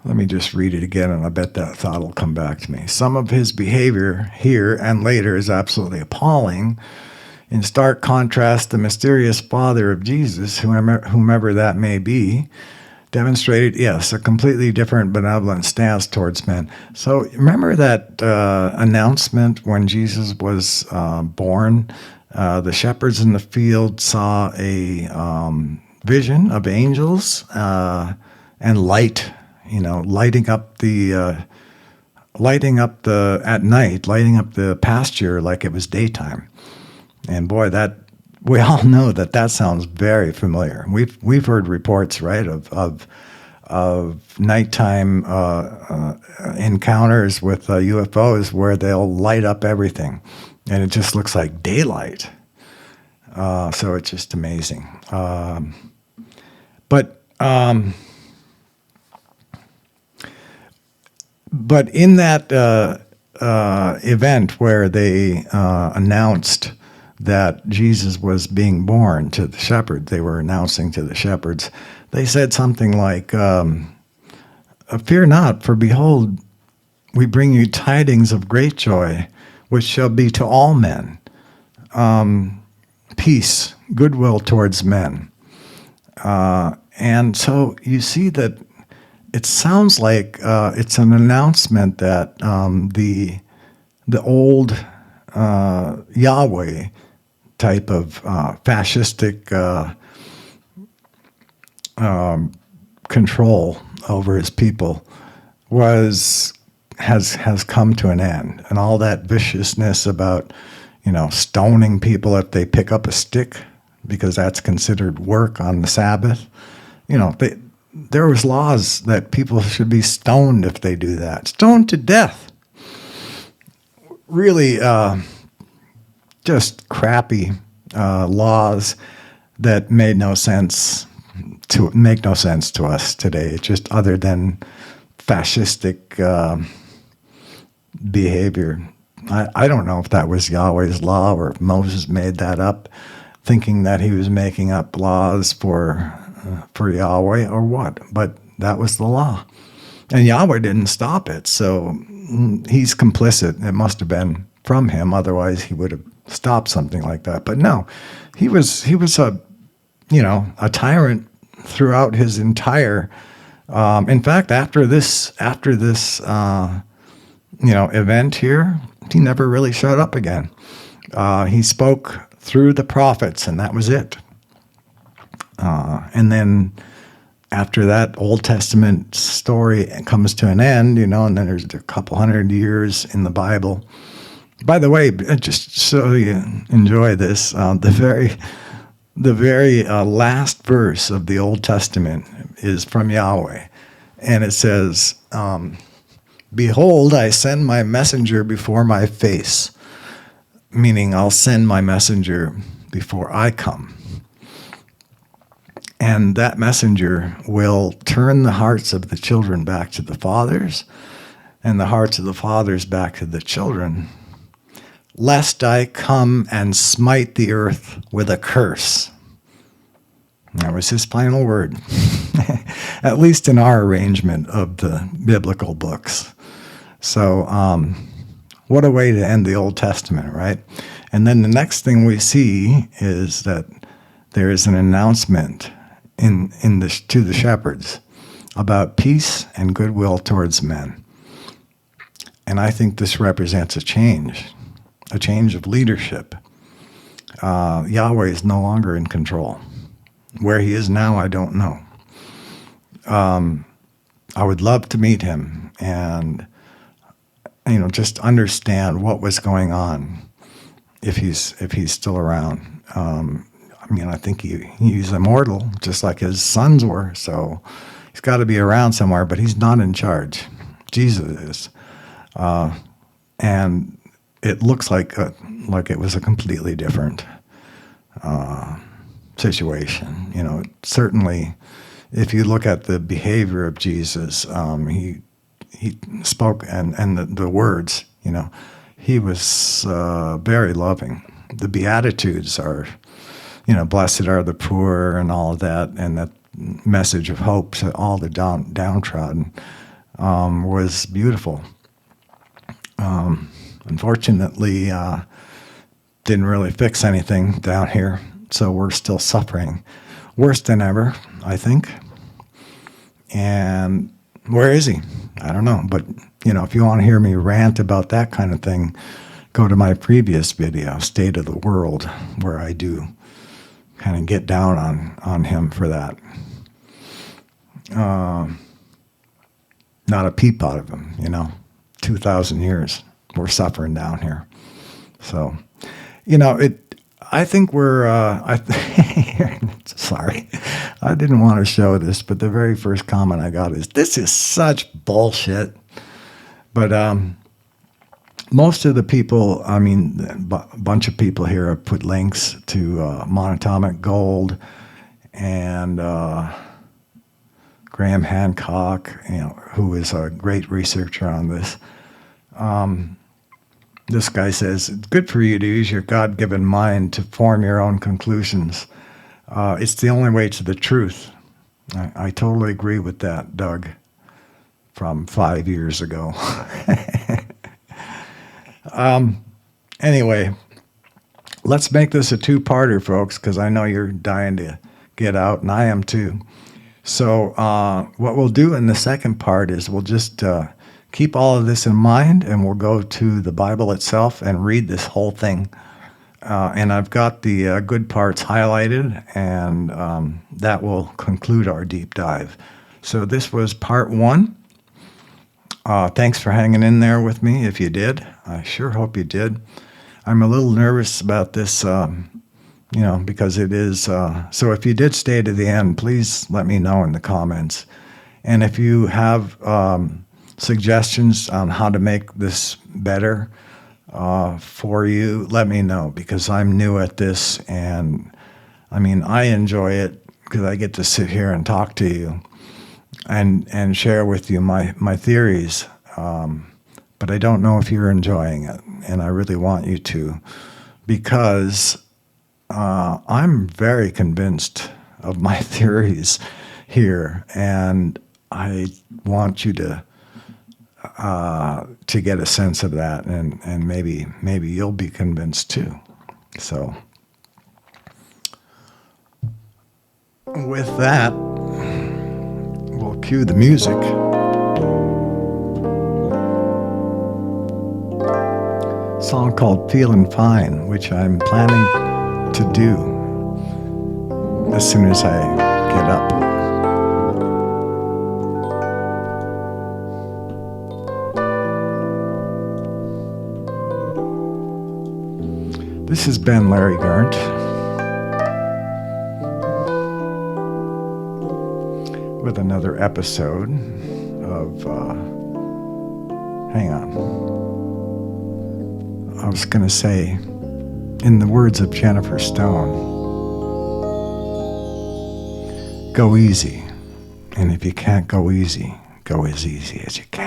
Speaker 1: Let me just read it again, and I bet that thought will come back to me. Some of his behavior here and later is absolutely appalling. In stark contrast, the mysterious father of Jesus, whomever that may be, demonstrated, yes, a completely different benevolent stance towards men. So remember that announcement when Jesus was born? The shepherds in the field saw a vision of angels and light, lighting up the at night, lighting up the pasture like it was daytime. And boy, that we all know that sounds very familiar. We've heard reports, right, of nighttime encounters with UFOs where they'll light up everything, and it just looks like daylight. So it's just amazing. But in that event where they announced that Jesus was being born to the shepherds, they were announcing to the shepherds, they said something like, "Fear not, for behold, we bring you tidings of great joy, which shall be to all men. Peace, goodwill towards men." And so you see that it sounds like it's an announcement that the old Yahweh type of fascistic control over his people has come to an end, and all that viciousness about stoning people if they pick up a stick because that's considered work on the Sabbath. There was laws that people should be stoned if they do that, stoned to death. Really, just crappy laws that make no sense to us today, just other than fascistic behavior. I don't know if that was Yahweh's law or if Moses made that up, thinking that he was making up laws for Yahweh or what, but that was the law. And Yahweh didn't stop it, so he's complicit. It must have been from him, otherwise he would have stopped something like that. But no, he was a tyrant throughout his entire. In fact, after this event here, he never really showed up again. He spoke through the prophets, and that was it. And then after that Old Testament story comes to an end, and then there's a couple hundred years in the Bible. By the way, just so you enjoy this, the very last verse of the Old Testament is from Yahweh, and it says, "Behold, I send my messenger before my face," meaning I'll send my messenger before I come. And that messenger will turn the hearts of the children back to the fathers, and the hearts of the fathers back to the children, lest I come and smite the earth with a curse. That was his final word, at least in our arrangement of the biblical books. So what a way to end the Old Testament, right? And then the next thing we see is that there is an announcement to the shepherds about peace and goodwill towards men. And I think this represents a change of leadership. Yahweh is no longer in control. Where he is now, I don't know. I would love to meet him and just understand what was going on if he's still around. I think he's immortal, just like his sons were. So he's got to be around somewhere, but he's not in charge. Jesus is, and it looks like it was a completely different situation. Certainly, if you look at the behavior of Jesus, he spoke and the words. He was very loving. The Beatitudes are, blessed are the poor and all of that, and that message of hope to all the downtrodden was beautiful. Unfortunately, didn't really fix anything down here, so we're still suffering worse than ever, I think. And where is he? I don't know, but if you want to hear me rant about that kind of thing, go to my previous video, State of the World, where I do kind of get down on him for that. Not a peep out of him, 2,000 years we're suffering down here. So, I think we're, sorry, I didn't want to show this, but the very first comment I got is, this is such bullshit. But most of the people, a bunch of people here have put links to monatomic gold and Graham Hancock, who is a great researcher on this. This guy says, it's good for you to use your God-given mind to form your own conclusions. It's the only way to the truth. I totally agree with that, Doug, from 5 years ago. Anyway, let's make this a two-parter, folks, because I know you're dying to get out, and I am too. So what we'll do in the second part is we'll just keep all of this in mind, and we'll go to the Bible itself and read this whole thing. And I've got the good parts highlighted, and that will conclude our deep dive. So this was part 1. Thanks for hanging in there with me, if you did. I sure hope you did. I'm a little nervous about this, because it is... so if you did stay to the end, please let me know in the comments. And if you have suggestions on how to make this better for you, let me know, because I'm new at this, and I enjoy it because I get to sit here and talk to you and share with you my theories, but I don't know if you're enjoying it, and I really want you to, because I'm very convinced of my theories here, and I want you to get a sense of that, and maybe you'll be convinced too. So with that, we'll cue the music. A song called Feelin' Fine, which I'm planning to do as soon as I get up. This has been Larry Garnt with another episode of, hang on. I was going to say, in the words of Jennifer Stone, go easy. And if you can't go easy, go as easy as you can.